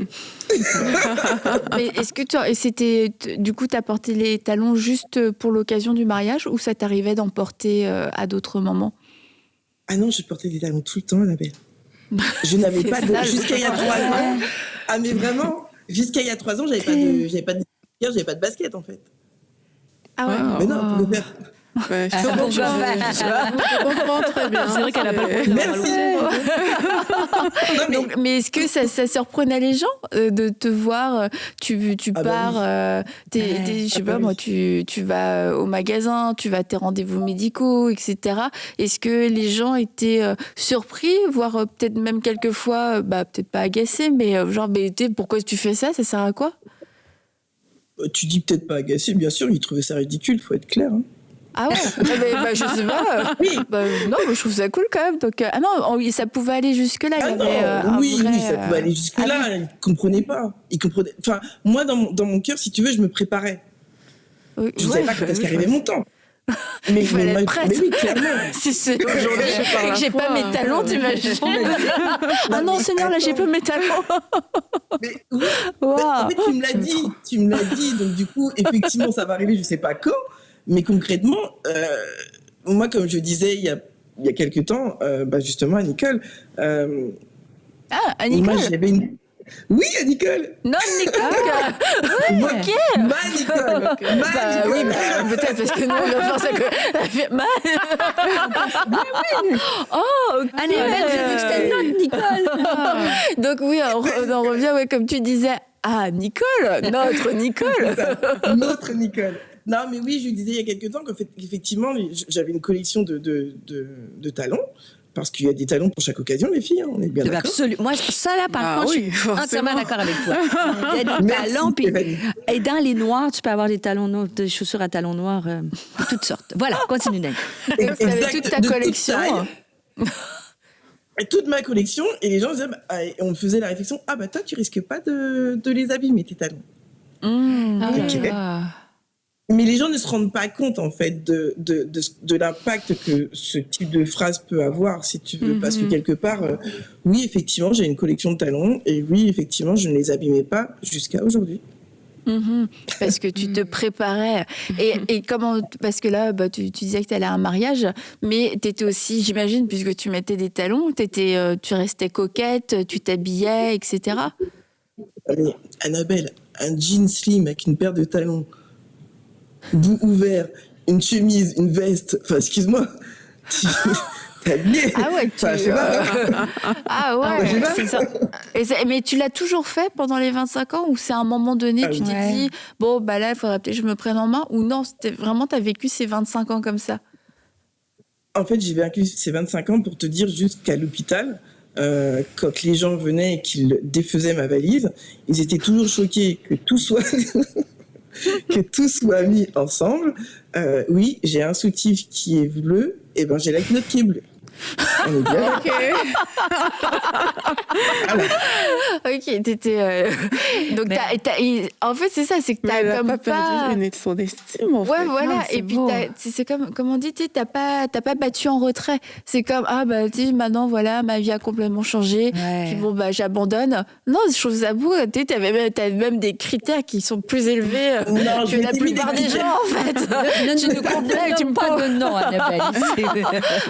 Mais est-ce que du coup, t'as porté les talons juste pour l'occasion du mariage, ou ça t'arrivait d'en porter à d'autres moments? Ah non, je portais des talons tout le temps, Annabelle. Je n'avais pas jusqu'à il y a 3 ans. Ah mais vraiment, jusqu'à il y a 3 ans, j'avais pas de basket en fait. Ah ouais. Mais non, on pouvait faire. Ouais, je comprends très bien. C'est vrai qu'elle a pas le droit de Merci. Donc, mais est-ce que ça surprenait les gens de te voir, tu pars, je sais pas moi, tu vas au magasin, tu vas à tes rendez-vous médicaux, etc. Est-ce que les gens étaient surpris, voire peut-être même quelquefois, peut-être pas agacés, mais genre, pourquoi tu fais ça? Ça sert à quoi? Tu dis peut-être pas agacé, bien sûr, ils trouvaient ça ridicule, faut être clair. Hein. Ah ouais, je sais pas. Oui. Non, mais je trouve ça cool quand même. Donc, ça pouvait aller jusque-là. Oui, ça pouvait aller jusque-là. Ils comprenaient pas. Enfin, moi, dans mon cœur, si tu veux, je me préparais. Oui, je savais pas quand est-ce qu'arrivait mon temps. Mais il fallait être prête. Mais oui, clairement. Si c'est aujourd'hui, j'ai pas mes talons, t'imagines? Ah non, Seigneur, là, j'ai pas mes talons. Mais oui, en fait, tu me l'as dit. Donc, du coup, effectivement, ça va arriver, je sais pas quand. Mais concrètement, moi, comme je disais il y a quelques temps, justement, à Nicole. À Nicole. Moi, j'avais une. Oui, à Nicole. Non, Nicole. Ouais. Ok. Nicole. Oui, peut-être parce que nous, on va faire ça que. Oh, ok. Annabelle, j'ai vu que c'était notre Nicole. Donc oui, on revient, comme tu disais, à Nicole, notre Nicole. Notre Nicole. Non, mais oui, je lui disais il y a quelques temps qu'effectivement, j'avais une collection de talons. Parce qu'il y a des talons pour chaque occasion, les filles, hein, on est bien d'accord. Absolument. Moi, ça là, par contre, je suis entièrement d'accord avec toi. Il y a des talons, et dans les noirs, tu peux avoir des talons, des chaussures à talons noirs, de toutes sortes. Voilà, continue, Daniel. Tu avais toute ta collection. Toute ma collection, et les gens disaient, on me faisait la réflexion, toi, tu risques pas de les abîmer, tes talons. Mais les gens ne se rendent pas compte, en fait, de l'impact que ce type de phrase peut avoir, si tu veux. Parce que quelque part, oui, effectivement, j'ai une collection de talons. Et oui, effectivement, je ne les abîmais pas jusqu'à aujourd'hui. Parce que tu te préparais. Et comment... Parce que là, tu disais que tu allais à un mariage, mais tu étais aussi, j'imagine, puisque tu mettais des talons, tu restais coquette, tu t'habillais, etc. Mais Annabelle, un jean slim avec une paire de talons... bout ouvert, une chemise, une veste, enfin, excuse-moi, t'es habillée. Ah ouais, Ah ouais, c'est ça. Mais tu l'as toujours fait pendant les 25 ans, ou c'est à un moment donné, tu t'es dit, là, il faudrait peut-être que je me prenne en main, ou non, t'as vécu ces 25 ans comme ça? En fait, j'ai vécu ces 25 ans pour te dire jusqu'à l'hôpital, quand les gens venaient et qu'ils défaisaient ma valise, ils étaient toujours choqués que tout soit... que tout soit mis ensemble. Oui, j'ai un soutif qui est bleu, et j'ai la culotte qui est bleue. On est bien. Ok, Donc, en fait, c'est ça, c'est que Mais elle t'as n'a comme pas perdu son estime, en Ouais, fait. voilà. Non, c'est Et puis, beau. c'est comme on dit, t'as pas battu en retrait. C'est comme, maintenant, voilà, ma vie a complètement changé. Ouais. Puis bon, j'abandonne. Non, je trouve ça beau. T'as même des critères qui sont plus élevés Non, que je la m'étais mis plupart des des critères. gens, en fait. Tu nous complètes, tu me pas poses. de nom, Annabelle.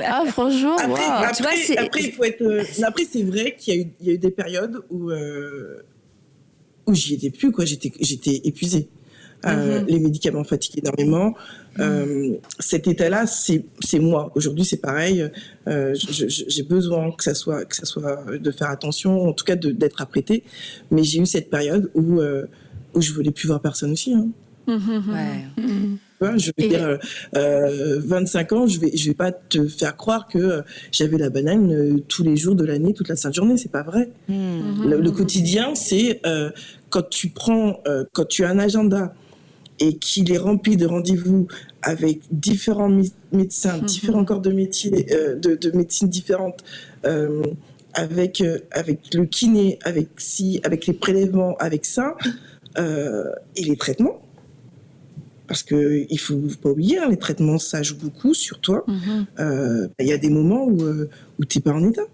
Ah, franchement, Après, waouh. Tu vois, c'est- après, il faut être. Après, c'est vrai qu'il y a eu des périodes où j'y étais plus, quoi. J'étais épuisée. Les médicaments fatiguent énormément. Cet état-là, c'est moi. Aujourd'hui, c'est pareil. J'ai besoin que ça soit de faire attention, en tout cas d'être apprêtée. Mais j'ai eu cette période où je voulais plus voir personne aussi. Hein. Ouais. Tu vois, je veux dire, 25 ans, je vais pas te faire croire que j'avais la banane tous les jours de l'année, toute la sainte journée. C'est pas vrai. Le quotidien, c'est quand tu as un agenda et qu'il est rempli de rendez-vous avec différents médecins, différents corps de métier, de médecine différentes, avec le kiné, avec les prélèvements, avec ça, et les traitements. Parce que il faut pas oublier, les traitements, ça joue beaucoup sur toi. Il y a des moments où tu n'es pas en état.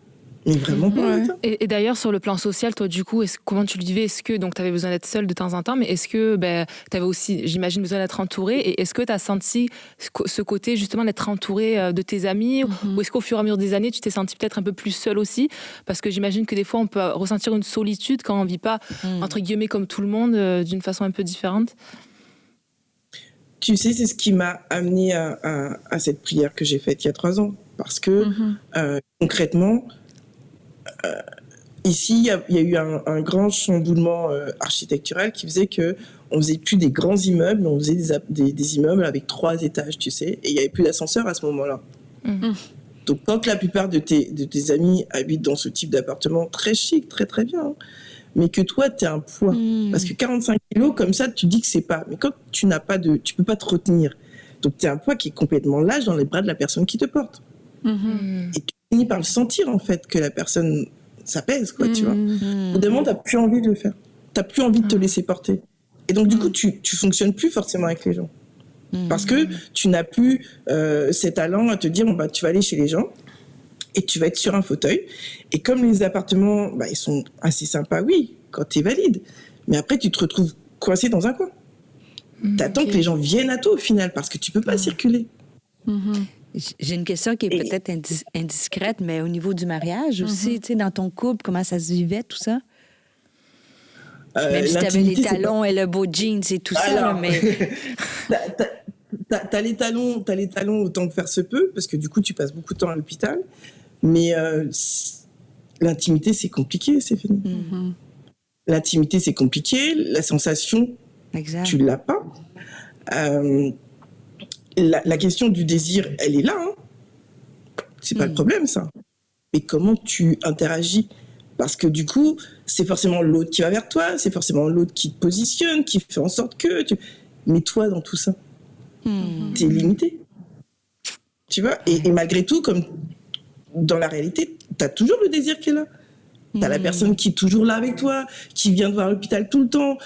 Mais vraiment pas en état. Et d'ailleurs, sur le plan social, toi, du coup, comment tu le vivais? Est-ce que tu avais besoin d'être seule de temps en temps, mais est-ce que tu avais aussi, j'imagine, besoin d'être entourée? Et est-ce que tu as senti ce côté, justement, d'être entourée de tes amis? Ou est-ce qu'au fur et à mesure des années, tu t'es sentie peut-être un peu plus seule aussi? Parce que j'imagine que des fois, on peut ressentir une solitude quand on ne vit pas, entre guillemets, comme tout le monde, d'une façon un peu différente. Tu sais, c'est ce qui m'a amené à cette prière que j'ai faite il y a 3 ans. Parce que, concrètement, ici, il y a eu un grand chamboulement architectural qui faisait qu'on faisait plus des grands immeubles, on faisait des immeubles avec 3 étages, tu sais, et il n'y avait plus d'ascenseur à ce moment-là. Donc, quand la plupart de tes amis habitent dans ce type d'appartement très chic, très très bien, hein, mais que toi, tu as un poids. Parce que 45 kilos, comme ça, tu dis que c'est pas. Mais quand tu peux pas te retenir. Donc, tu as un poids qui est complètement lâche dans les bras de la personne qui te porte. Et tu finis par le sentir, en fait, que la personne, ça pèse, quoi, tu vois. Au bout d'un moment, tu n'as plus envie de le faire. Tu n'as plus envie de te laisser porter. Et donc, du coup, tu fonctionnes plus forcément avec les gens. Parce que tu n'as plus cet talent à te dire, tu vas aller chez les gens et tu vas être sur un fauteuil. Et comme les appartements, ils sont assez sympas, oui, quand tu es valide. Mais après, tu te retrouves coincé dans un coin. Tu attends que les gens viennent à toi au final, parce que tu peux pas circuler. J'ai une question qui est peut-être indiscrète, mais au niveau du mariage aussi, tu sais, dans ton couple, comment ça se vivait, tout ça? Même si tu avais les talons et le beau jeans et tout ça, là, mais... T'as les talons autant que faire se peut, parce que du coup, tu passes beaucoup de temps à l'hôpital. Mais l'intimité, c'est compliqué, c'est fini. L'intimité, c'est compliqué. La sensation, tu l'as pas. La question du désir, elle est là. Hein. C'est pas le problème, ça. Mais comment tu interagis? Parce que du coup, c'est forcément l'autre qui va vers toi, c'est forcément l'autre qui te positionne, qui fait en sorte que... Mais toi, dans tout ça, t'es limité. Tu vois, et malgré tout, comme dans la réalité, t'as toujours le désir qui est là. T'as la personne qui est toujours là avec toi, qui vient te voir à l'hôpital tout le temps.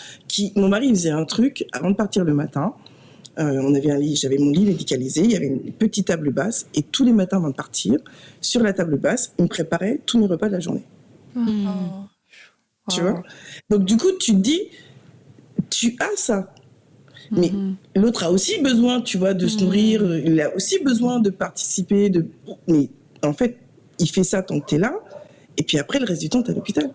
Mon mari, il faisait un truc avant de partir le matin. On avait un lit, j'avais mon lit médicalisé, il y avait une petite table basse, et tous les matins avant de partir, sur la table basse, il me préparait tous mes repas de la journée. Tu vois? Donc du coup, tu te dis, tu as ça. Mais l'autre a aussi besoin, tu vois, de se nourrir, il a aussi besoin de participer, mais en fait, il fait ça tant que t'es là, et puis après, le reste du temps, t'es à l'hôpital.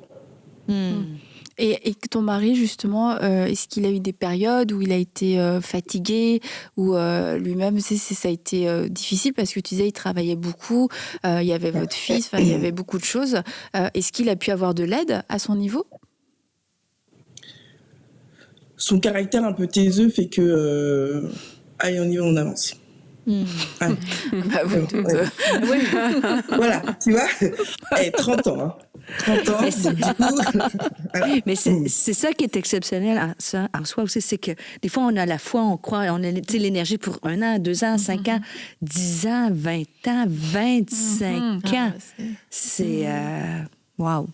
Et ton mari, justement, est-ce qu'il a eu des périodes où il a été fatigué, ou lui-même, ça a été difficile, parce que tu disais, il travaillait beaucoup, il y avait votre fils, il y avait beaucoup de choses. Est-ce qu'il a pu avoir de l'aide à son niveau? Son caractère un peu taiseux fait que... allez, on y va, on avance. Allez. Oui. Voilà, tu vois, 30 ans. Hein. 30 ans, mais c'est ça qui est exceptionnel en soi aussi, c'est que des fois, on a la foi, on croit, on a l'énergie pour 1 an, 2 ans, 5 ans, 10 ans, 20 ans, 25 ans. C'est... wow.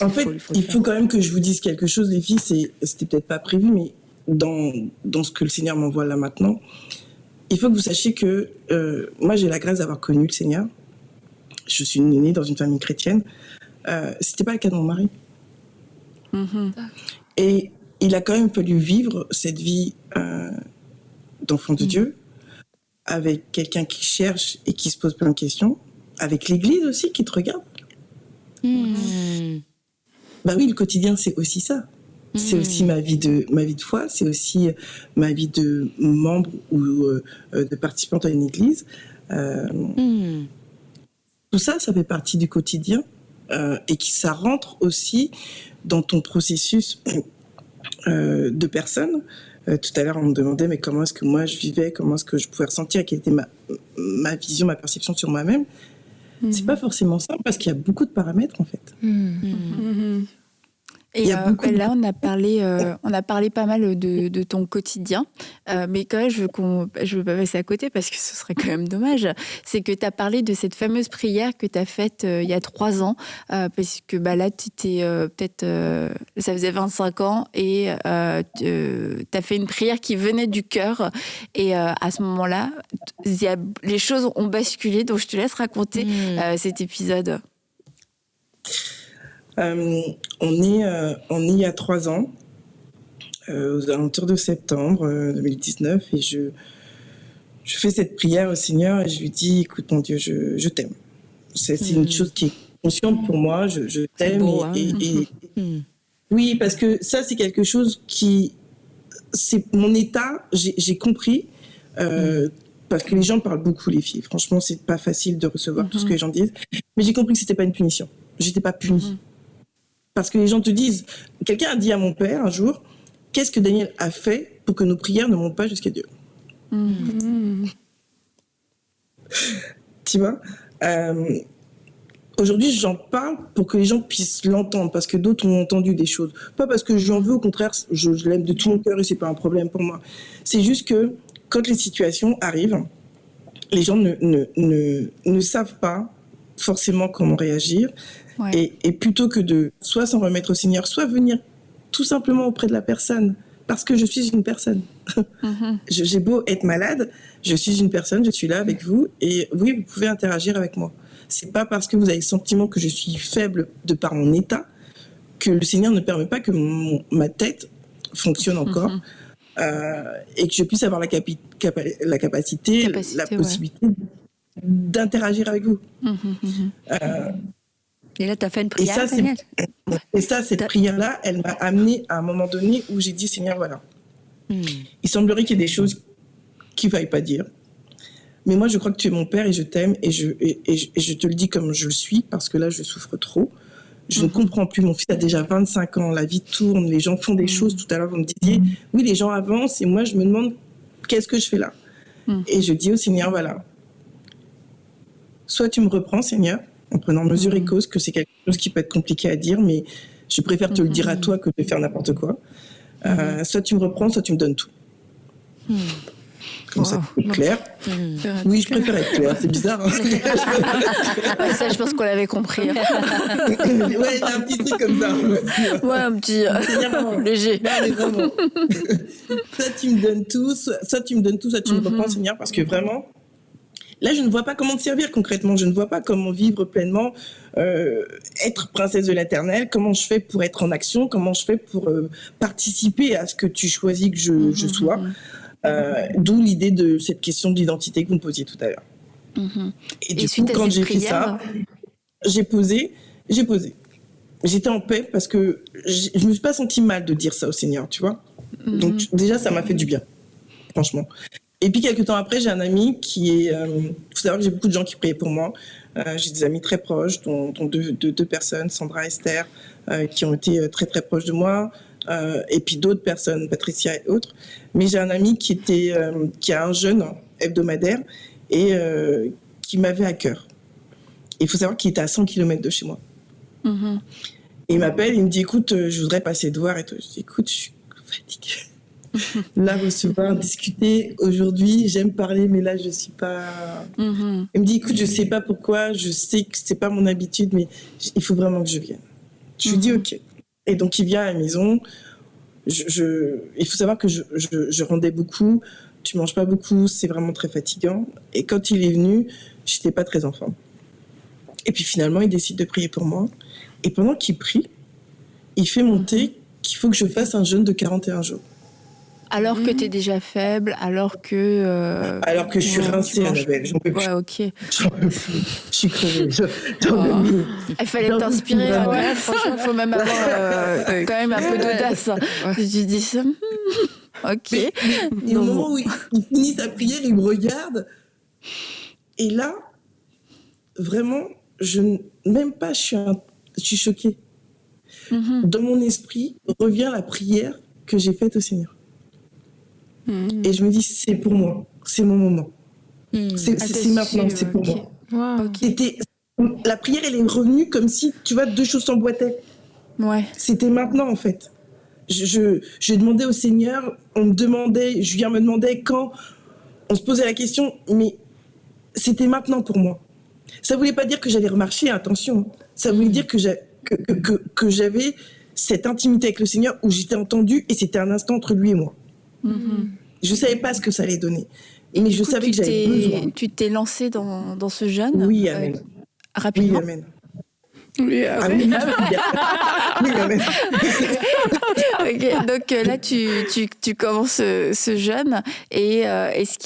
En fait, il faut quand même que je vous dise quelque chose, les filles. C'était peut-être pas prévu, mais dans ce que le Seigneur m'envoie là maintenant, il faut que vous sachiez que moi, j'ai la grâce d'avoir connu le Seigneur. Je suis née dans une famille chrétienne. C'était pas le cas de mon mari. Et il a quand même fallu vivre cette vie d'enfant de Dieu avec quelqu'un qui cherche et qui se pose plein de questions, avec l'Église aussi qui te regarde. Bah oui, le quotidien, c'est aussi ça. C'est aussi ma vie de foi, c'est aussi ma vie de membre ou de participante à une église. Tout ça, ça fait partie du quotidien et ça rentre aussi dans ton processus de personne. Tout à l'heure, on me demandait mais comment est-ce que moi je vivais, comment est-ce que je pouvais ressentir, quelle était ma vision, ma perception sur moi-même. C'est pas forcément simple parce qu'il y a beaucoup de paramètres en fait. Et là, on a parlé pas mal de ton quotidien, mais quand même, je veux pas passer à côté parce que ce serait quand même dommage. C'est que tu as parlé de cette fameuse prière que tu as faite il y a 3 ans, parce que là, tu étais ça faisait 25 ans et tu as fait une prière qui venait du cœur. Et à ce moment-là, les choses ont basculé, donc je te laisse raconter cet épisode. On est il y a 3 ans, aux alentours de septembre 2019, et je fais cette prière au Seigneur et je lui dis, écoute mon Dieu, je t'aime. C'est une chose qui est consciente pour moi, je t'aime. Beau, Oui, parce que ça, c'est quelque chose c'est mon état, j'ai compris, parce que les gens parlent beaucoup, les filles. Franchement, c'est pas facile de recevoir tout ce que les gens disent, mais j'ai compris que c'était pas une punition. J'étais pas punie. Parce que les gens te disent, quelqu'un a dit à mon père un jour, qu'est-ce que Daniel a fait pour que nos prières ne montent pas jusqu'à Dieu? Tu vois, aujourd'hui, j'en parle pour que les gens puissent l'entendre, parce que d'autres ont entendu des choses. Pas parce que je lui en veux, au contraire, je l'aime de tout mon cœur et c'est pas un problème pour moi. C'est juste que quand les situations arrivent, les gens ne savent pas forcément comment réagir. Ouais. Et plutôt que de soit s'en remettre au Seigneur, soit venir tout simplement auprès de la personne, parce que je suis une personne. J'ai beau être malade, je suis une personne, je suis là avec vous, et oui, vous pouvez interagir avec moi. C'est pas parce que vous avez le sentiment que je suis faible de par mon état que le Seigneur ne permet pas que ma tête fonctionne encore, et que je puisse avoir la capacité, la possibilité d'interagir avec vous. Et là, tu as fait une prière, Daniel. Et ça, cette prière-là, elle m'a amenée à un moment donné où j'ai dit, Seigneur, voilà. Il semblerait qu'il y ait des choses qu'il ne faille pas dire. Mais moi, je crois que tu es mon père et je t'aime. Et je te le dis comme je le suis, parce que là, je souffre trop. Je ne comprends plus. Mon fils a déjà 25 ans. La vie tourne. Les gens font des choses. Tout à l'heure, vous me disiez, oui, les gens avancent. Et moi, je me demande, qu'est-ce que je fais là? Et je dis au Seigneur, voilà. Soit tu me reprends, Seigneur, en prenant mesure et cause, que c'est quelque chose qui peut être compliqué à dire, mais je préfère te le dire à toi que de faire n'importe quoi. Soit tu me reprends, soit tu me donnes tout. Comme ça, c'est clair. Oui, je préfère être clair, c'est bizarre. Ça, je pense qu'on l'avait compris. Ouais, un petit truc comme ça. Ouais, un petit léger. Non, mais vraiment. Soit tu me donnes tout, soit tu me donnes tout, soit tu me reprends, Seigneur, parce que vraiment, là, je ne vois pas comment te servir concrètement. Je ne vois pas comment vivre pleinement, être princesse de l'Éternel. Comment je fais pour être en action? Comment je fais pour participer à ce que tu choisis que je sois? D'où l'idée de cette question d'identité que vous me posiez tout à l'heure. Et du coup, quand j'ai fait ça, j'ai posé. J'étais en paix parce que je ne me suis pas sentie mal de dire ça au Seigneur, tu vois. Donc déjà, ça m'a fait du bien, franchement. Et puis, quelques temps après, j'ai un ami qui est... Il faut savoir que j'ai beaucoup de gens qui priaient pour moi. J'ai des amis très proches, dont deux personnes, Sandra et Esther, qui ont été très, très proches de moi. Et puis d'autres personnes, Patricia et autres. Mais j'ai un ami qui a un jeûne hebdomadaire et qui m'avait à cœur. Il faut savoir qu'il était à 100 km de chez moi. Et il m'appelle, il me dit, écoute, je voudrais passer te voir. Et tout. Je dis, écoute, je suis fatiguée. Là, recevoir, discuter. Aujourd'hui, j'aime parler, mais là, je suis pas... Il me dit, écoute, je sais pas pourquoi, je sais que c'est pas mon habitude, mais il faut vraiment que je vienne. Je lui dis ok. Et donc il vient à la maison. Il faut savoir que je rendais beaucoup. Tu manges pas beaucoup, c'est vraiment très fatigant. Et quand il est venu, j'étais pas très en forme. Et puis finalement, il décide de prier pour moi. Et pendant qu'il prie, il fait monter qu'il faut que je fasse un jeûne de 41 jours. Alors que tu es déjà faible, alors que je suis rincée, Annabelle. J'en peux plus. Ouais, ok. J'en peux plus. Je suis crevée. J'en peux plus. Il fallait t'inspirer. Franchement, il faut même avoir quand même un peu d'audace. Tu dis ça. Ok. Et au moment où il finit sa prière, il me regarde. Et là, vraiment, même pas, je suis choquée. Dans mon esprit revient la prière que j'ai faite au Seigneur. Et je me dis, c'est pour moi, c'est mon moment. C'est maintenant, c'est pour moi. Wow. Okay. La prière, elle est revenue comme si, tu vois, deux choses s'emboîtaient. Ouais. C'était maintenant, en fait. Je demandais au Seigneur, Julien me demandait quand, on se posait la question, mais c'était maintenant pour moi. Ça voulait pas dire que j'allais remarcher, attention. Ça voulait dire que j'avais cette intimité avec le Seigneur où j'étais entendue et c'était un instant entre lui et moi. Je savais pas ce que ça allait donner, mais je savais que j'avais besoin. Tu t'es lancée dans ce jeûne. Oui, amen. Rapidement. Oui, amen. Oui, amen. Oui, amen. Okay, donc là, tu commences ce jeûne et qu'est-ce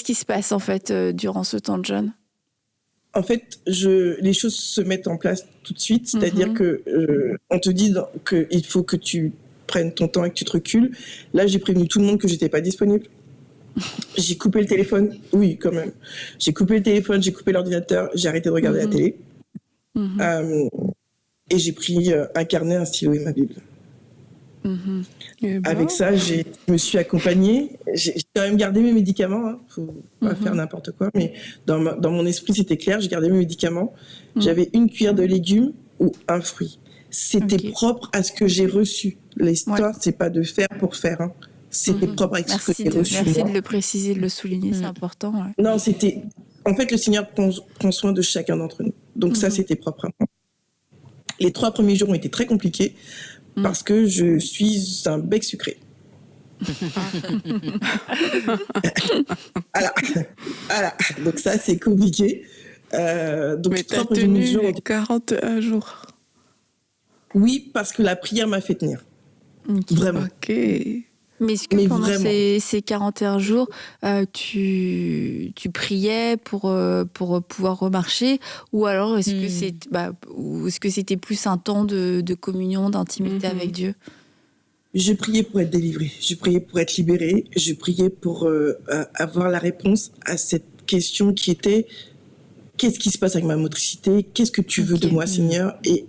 qui se passe en fait durant ce temps de jeûne? En fait, les choses se mettent en place tout de suite, c'est-à-dire que on te dit qu'il faut que tu prennes ton temps et que tu te recules. Là, j'ai prévenu tout le monde que j'étais pas disponible. J'ai coupé le téléphone. Oui, quand même. J'ai coupé le téléphone, j'ai coupé l'ordinateur, j'ai arrêté de regarder la télé. Et j'ai pris un carnet, un stylo et ma Bible. Avec ça, je me suis accompagnée. J'ai quand même gardé mes médicaments. Hein. Faut pas faire n'importe quoi. Mais dans mon esprit, c'était clair. J'ai gardé mes médicaments. J'avais une cuillère de légumes ou un fruit. C'était propre à ce que j'ai reçu. L'histoire, c'est pas de faire pour faire. Hein. C'était propre à ce que j'ai reçu. Merci de le préciser, de le souligner, c'est important. Ouais. Non, c'était... En fait, le Seigneur prend soin de chacun d'entre nous. Donc ça, c'était propre à moi. Les 3 premiers jours ont été très compliqués parce que je suis un bec sucré. Voilà. Donc ça, c'est compliqué. Donc mais t'as tenu 41 jours. Oui, parce que la prière m'a fait tenir. Vraiment. Ok. Mais est-ce que pendant ces 41 jours, tu priais pour pouvoir remarcher, ou alors est-ce que c'était plus un temps de communion, d'intimité avec Dieu? Je priais pour être délivrée, je priais pour être libérée, je priais pour avoir la réponse à cette question qui était: qu'est-ce qui se passe avec ma motricité? Qu'est-ce que tu veux de moi, Seigneur? Et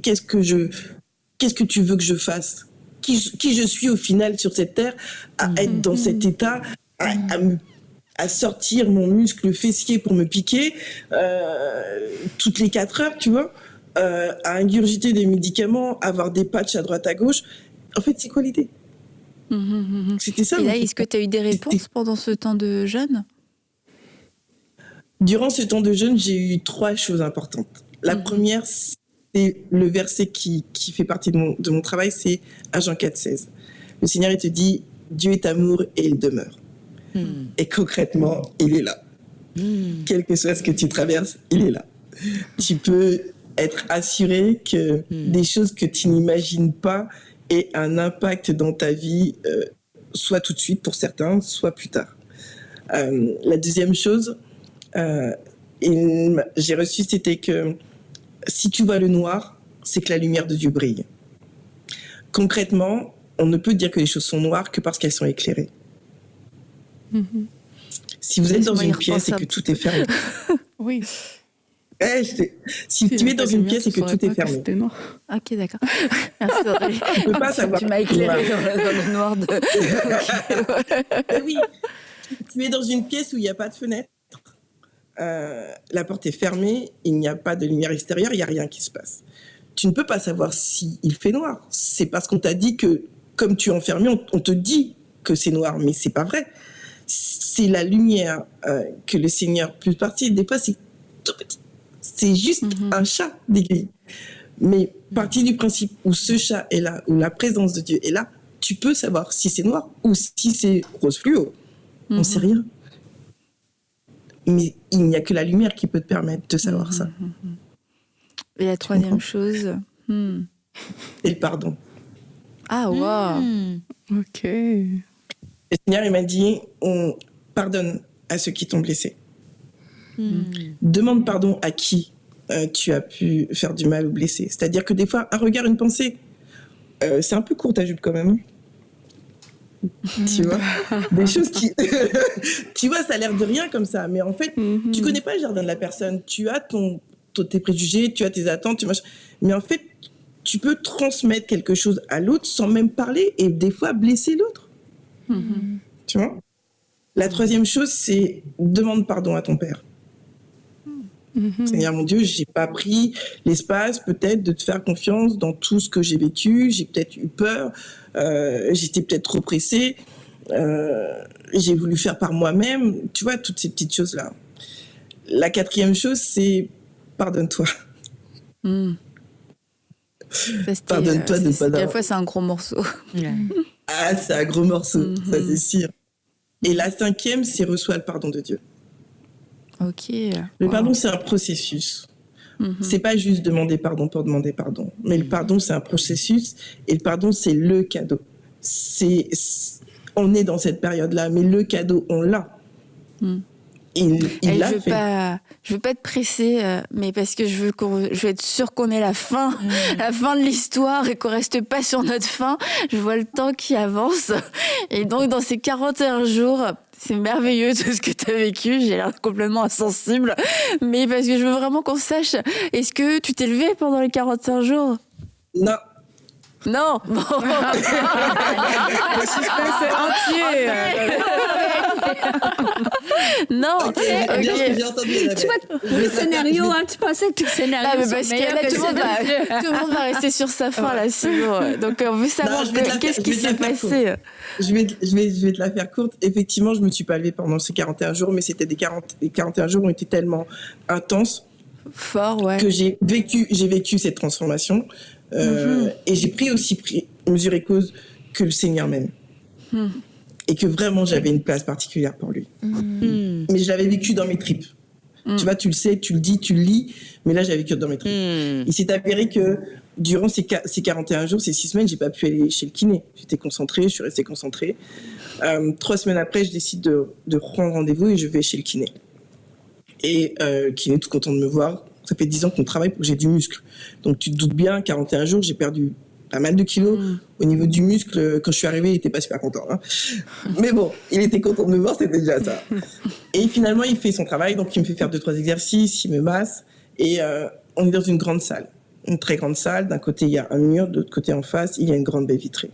qu'est-ce que tu veux que je fasse? Qui je suis au final sur cette terre, à être dans cet état, à sortir mon muscle fessier pour me piquer toutes les 4 heures, tu vois, à ingurgiter des médicaments, avoir des patchs à droite à gauche. En fait, c'est quoi l'idée? C'était ça. Et là, est-ce que tu as eu des réponses pendant ce temps de jeûne? Durant ce temps de jeûne, j'ai eu 3 choses importantes. La première, c'est le verset qui fait partie de mon travail, c'est à Jean 4,16. Le Seigneur, il te dit: Dieu est amour et il demeure. Et concrètement, il est là. Quel que soit ce que tu traverses, il est là. Tu peux être assuré que des choses que tu n'imagines pas aient un impact dans ta vie, soit tout de suite pour certains, soit plus tard. La deuxième chose, j'ai reçu, c'était que si tu vois le noir, c'est que la lumière de Dieu brille. Concrètement, on ne peut dire que les choses sont noires que parce qu'elles sont éclairées. Si vous êtes dans une pièce et que tout est fermé. Oui. Si tu es dans une pièce et que tout est fermé. Ok, d'accord. Merci. Tu ne peux pas savoir. Tu m'as éclairé dans le noir de. Oui. Tu es dans une pièce où il n'y a pas de fenêtre. La porte est fermée, il n'y a pas de lumière extérieure, il n'y a rien qui se passe. Tu ne peux pas savoir s'il fait noir. C'est parce qu'on t'a dit que, comme tu es enfermé, on te dit que c'est noir, mais c'est pas vrai. C'est la lumière que le Seigneur peut partir. Des fois, c'est tout petit. C'est juste un chat d'aiguille. Mais partir du principe où ce chat est là, où la présence de Dieu est là, tu peux savoir si c'est noir ou si c'est rose fluo. On sait rien. Mais il n'y a que la lumière qui peut te permettre de savoir ça. Et la troisième chose. Et le pardon. Ah, waouh. Ok. Le Seigneur, il m'a dit, on pardonne à ceux qui t'ont blessé. Demande pardon à qui tu as pu faire du mal ou blesser. C'est-à-dire que des fois, un regard, une pensée, c'est un peu court ta jupe quand même. Tu vois, des choses qui... tu vois, ça a l'air de rien comme ça. Mais en fait, tu connais pas le jardin de la personne. Tu as tes préjugés, tu as tes attentes. Mais en fait, tu peux transmettre quelque chose à l'autre sans même parler et des fois blesser l'autre. Tu vois. La troisième chose, c'est demande pardon à ton père. Seigneur mon Dieu, j'ai pas pris l'espace peut-être de te faire confiance dans tout ce que j'ai vécu. J'ai peut-être eu peur. J'étais peut-être trop pressée. J'ai voulu faire par moi-même. Tu vois, toutes ces petites choses-là. La quatrième chose, c'est pardonne-toi. Pardonne-toi de pas À la fois, c'est un gros morceau. Ah, c'est un gros morceau, ça c'est sûr. Et la cinquième, c'est reçois le pardon de Dieu. Ok. Le pardon, c'est un processus. C'est pas juste demander pardon pour demander pardon. Mais le pardon, c'est un processus. Et le pardon, c'est le cadeau. On est dans cette période-là, mais le cadeau, on l'a. Il l'a fait. Je veux pas être pressée, mais parce que je veux être sûre qu'on ait la fin de l'histoire et qu'on reste pas sur notre fin. Je vois le temps qui avance. Et donc, dans ces 41 jours, c'est merveilleux tout ce que tu as vécu. J'ai l'air complètement insensible. Mais parce que je veux vraiment qu'on sache, est-ce que tu t'es levé pendant les 41 jours? Non. Non. Bon. Le suspense est entier. Non. Ok. J'ai entendu. Tu vois, le scénario, tu pensais que le scénario Ah, mais sont parce que meilleurs là, que tout le monde va rester sur sa fin, là, sinon. Donc, on veut savoir qu'est-ce qui s'est passé. Je vais te la faire courte. Effectivement, je me suis pas levée pendant ces 41 jours, mais c'était les 41 jours ont été tellement intenses. Fort, ouais. Que j'ai vécu cette transformation. Et j'ai pris mesure et cause que le Seigneur m'aime. Et que vraiment, j'avais une place particulière pour lui. Mais je l'avais vécu dans mes tripes. Tu vois, tu le sais, tu le dis, tu le lis, mais là, j'avais vécu dans mes tripes. Il s'est avéré que durant ces 41 jours, ces 6 semaines, j'ai pas pu aller chez le kiné. J'étais concentrée, je suis restée concentrée. 3 semaines après, je décide de prendre rendez-vous et je vais chez le kiné. Et le kiné est tout content de me voir. Ça fait 10 ans qu'on travaille pour que j'ai du muscle. Donc, tu te doutes bien, 41 jours, j'ai perdu pas mal de kilos. Au niveau du muscle, quand je suis arrivée, il était pas super content. Hein. Mais bon, il était content de me voir, c'était déjà ça. Et finalement, il fait son travail. Donc, il me fait faire 2-3 exercices, il me masse. Et on est dans une grande salle. Une très grande salle. D'un côté, il y a un mur. De l'autre côté, en face, il y a une grande baie vitrée.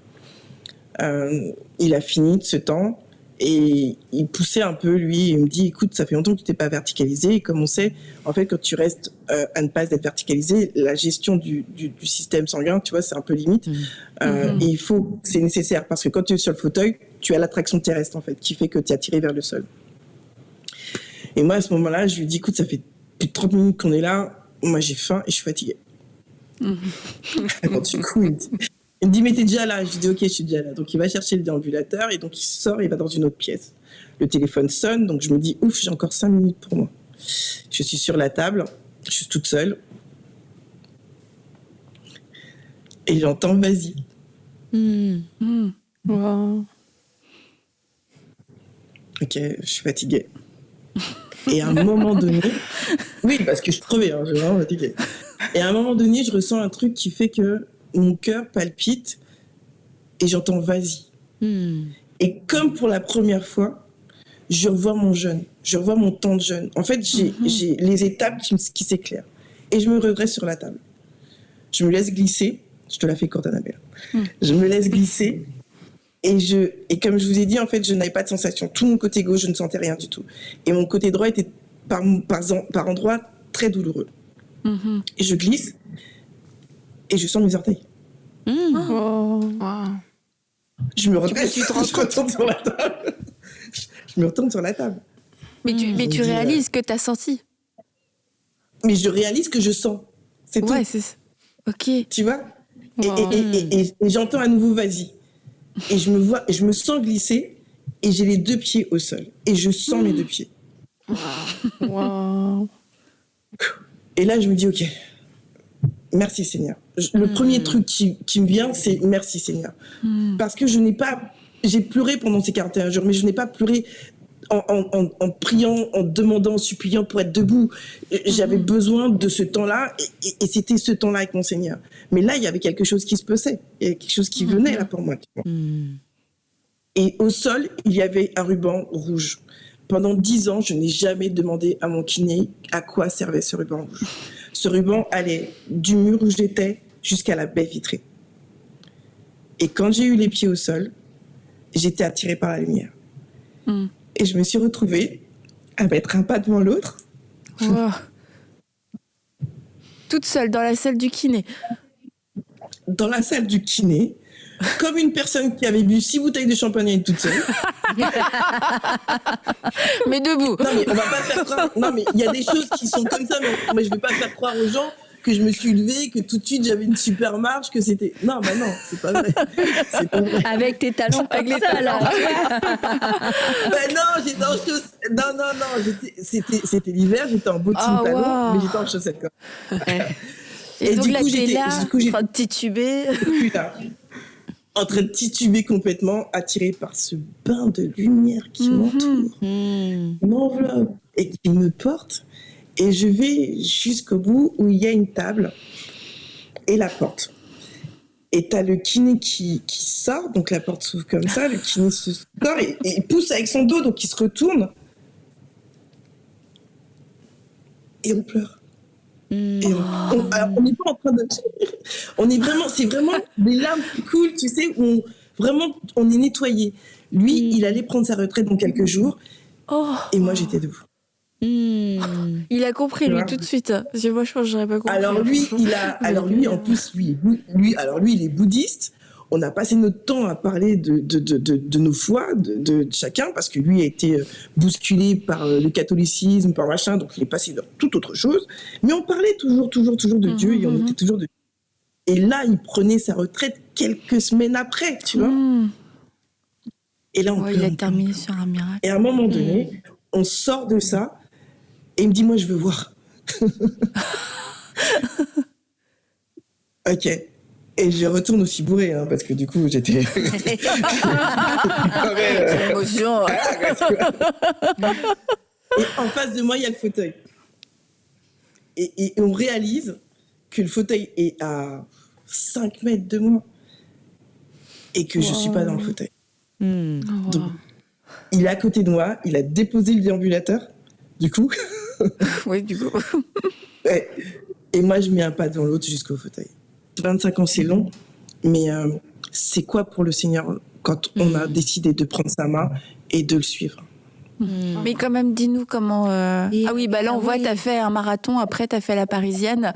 Il a fini de ce temps. Et il poussait un peu, lui, il me dit, écoute, ça fait longtemps que tu t'es pas verticalisé. Et comme on sait, en fait, quand tu restes à ne pas être verticalisé, la gestion du système sanguin, tu vois, c'est un peu limite. Et c'est nécessaire parce que quand tu es sur le fauteuil, tu as l'attraction terrestre, en fait, qui fait que tu es attiré vers le sol. Et moi, à ce moment-là, je lui dis, écoute, ça fait plus de 30 minutes qu'on est là. Moi, j'ai faim et je suis fatiguée. Alors, du coup, il me dit, mais t'es déjà là. Je lui dis, ok, je suis déjà là. Donc, il va chercher le déambulateur et donc, il sort et il va dans une autre pièce. Le téléphone sonne, donc je me dis, ouf, j'ai encore 5 minutes pour moi. Je suis sur la table, je suis toute seule. Et j'entends, vas-y. Wow. Ok, je suis fatiguée. Et à un moment donné, oui, parce que je suis crevée, je suis vraiment fatiguée. Et à un moment donné, je ressens un truc qui fait que mon cœur palpite et j'entends vas-y. Et comme pour la première fois, je revois mon jeûne, je revois mon temps de jeûne. En fait, j'ai les étapes qui s'éclairent. Et je me redresse sur la table. Je me laisse glisser. Je te la fais courte, Annabelle. Je me laisse glisser. Et comme je vous ai dit, en fait, je n'avais pas de sensation. Tout mon côté gauche, je ne sentais rien du tout. Et mon côté droit était par endroits très douloureux. Et je glisse et je sens mes orteils. Wow. Je me redresse, je retourne sur la table. Je me retourne sur la table. Mais tu réalises que tu as senti. Mais je réalise que je sens. C'est tout. Ouais, c'est ça. Ok. Tu vois? Wow. Et j'entends à nouveau vas-y. Et je me sens glisser et j'ai les 2 pieds au sol. Et je sens mes 2 pieds. Wow. Et là, je me dis, ok, merci Seigneur. Le premier truc qui me vient, c'est merci Seigneur. Parce que j'ai pleuré pendant ces 41 jours, mais je n'ai pas pleuré en priant, en demandant, en suppliant pour être debout. J'avais besoin de ce temps-là et c'était ce temps-là avec mon Seigneur. Mais là, il y avait quelque chose qui se passait. Il y avait quelque chose qui venait là pour moi. Tu vois. Et au sol, il y avait un ruban rouge. Pendant 10 ans, je n'ai jamais demandé à mon kiné à quoi servait ce ruban rouge. Ce ruban allait du mur où j'étais jusqu'à la baie vitrée. Et quand j'ai eu les pieds au sol, j'étais attirée par la lumière. Et je me suis retrouvée à mettre un pas devant l'autre. Wow. Toute seule dans la salle du kiné. Dans la salle du kiné, comme une personne qui avait bu 6 bouteilles de champagne toute seule. Mais debout. Non, mais on va pas faire croire. Non, mais il y a des choses qui sont comme ça, mais je vais pas faire croire aux gens que je me suis levée, que tout de suite j'avais une super marche, que c'était. Non, bah non, c'est pas vrai. C'est pas vrai. Avec tes talons comme ça, là. Ben non, j'étais en chaussettes. Non, c'était l'hiver, j'étais en bottines talons, mais j'étais en chaussettes. Quoi. Et donc du là, coup, t'es là, en train de tituber. En train de tituber complètement, attirée par ce bain de lumière qui m'entoure, m'enveloppe et qui me porte. Et je vais jusqu'au bout où il y a une table et la porte. Et t'as le kiné qui sort, donc la porte s'ouvre comme ça, le kiné se sort et il pousse avec son dos, donc il se retourne. Et on pleure. Et on n'est pas en train de... On est vraiment, c'est vraiment des larmes qui coulent, tu sais, où on est nettoyé. Lui, il allait prendre sa retraite dans quelques jours. Et moi, j'étais debout. Il a compris, lui, tout de suite. Parce que moi, je pense que j'aurais pas compris. Alors lui, en plus, lui, il est bouddhiste. On a passé notre temps à parler de nos foi, de chacun, parce que lui a été bousculé par le catholicisme, par machin, donc il est passé dans toute autre chose. Mais on parlait toujours de Dieu et on était toujours de Dieu. Et là, il prenait sa retraite quelques semaines après, tu vois. Et là, il a terminé sur un miracle. Et à un moment donné, on sort de ça et il me dit, moi, je veux voir. Ok. Et je retourne aussi bourré, hein, parce que du coup, j'étais... L'émotion. Et en face de moi, il y a le fauteuil. Et on réalise que le fauteuil est à 5 mètres de moi. Et que je ne suis pas dans le fauteuil. Donc, il est à côté de moi, il a déposé le déambulateur, du coup. Oui, du coup. Ouais. Et moi, je mets un pas devant l'autre jusqu'au fauteuil. 25 ans, c'est long, mais c'est quoi pour le Seigneur quand on a décidé de prendre sa main et de le suivre? Mais quand même, dis-nous comment... Ah oui, bah là, on voit, t'as fait un marathon, après, t'as fait la Parisienne.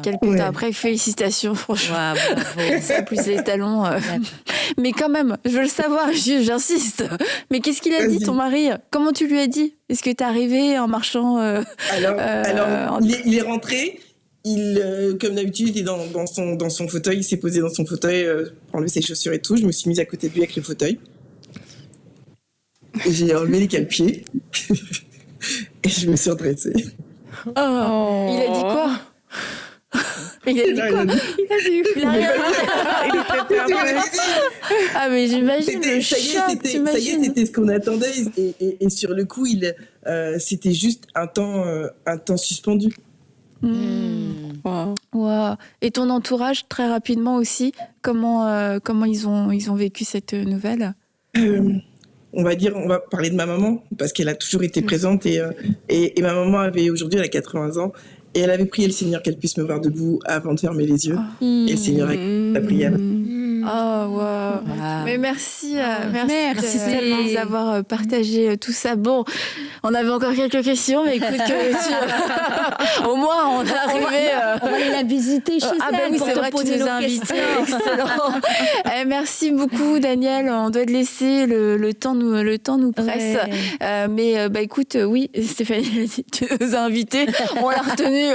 Quelques temps après, félicitations, franchement. Ça, plus les talons. Mais quand même, je veux le savoir, j'insiste. Mais qu'est-ce qu'il a dit, ton mari? Comment tu lui as dit? Est-ce que t'es arrivé en marchant Alors, il est rentré. Comme d'habitude, il est dans son fauteuil. Il s'est posé dans son fauteuil pour enlever ses chaussures et tout. Je me suis mise à côté de lui avec le fauteuil. Et j'ai enlevé les cale-pieds. Et je me suis redressée. Il a dit quoi? Il a rien dit. Ah, mais j'imagine le choc. Ça y est, c'était ce qu'on attendait. Et sur le coup, c'était juste un temps suspendu. Wow. Et ton entourage, très rapidement aussi, comment ils ont vécu cette nouvelle? On va parler de ma maman, parce qu'elle a toujours été présente. Et ma maman aujourd'hui, elle a 80 ans. Et elle avait prié le Seigneur qu'elle puisse me voir debout avant de fermer les yeux. Et le Seigneur a écouté la prière. Mais merci tellement d'avoir partagé tout ça. Bon, On avait encore quelques questions, mais écoute, au moins on est arrivé. On va aller la visiter chez elle pour c'est te vrai, poser tu nous nos as invités. questions. Excellent. Merci beaucoup, Daniel. On doit te laisser, le temps nous presse. Ouais. Mais écoute, oui, Stéphanie, tu nous as invités, on l'a retenu.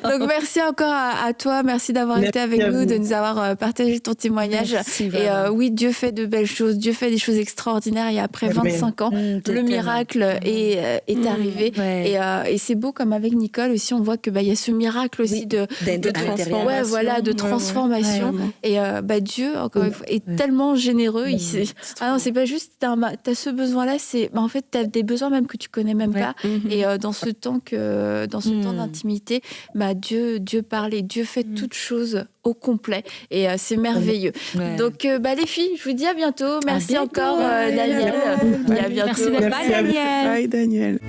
Donc merci encore à toi, merci d'avoir été avec nous, de nous avoir partagé ton témoignage. Merci, et oui, Dieu fait de belles choses, Dieu fait des choses extraordinaires. Et après 25 ans, le miracle est arrivé. Ouais. Et c'est beau, comme avec Nicole aussi, on voit que il y a ce miracle aussi de transformation. Ouais, voilà, de transformation. Et Dieu, encore une fois, est tellement généreux. Ah non, c'est pas juste t'as ce besoin-là, c'est en fait t'as des besoins même que tu connais même pas. Et dans ce temps d'intimité, Dieu parle et Dieu fait toutes choses au complet. Et c'est merveilleux. Ouais. Donc les filles, je vous dis à bientôt. Merci encore Daniel. Et à bientôt. Merci, Daniel. Bye Daniel.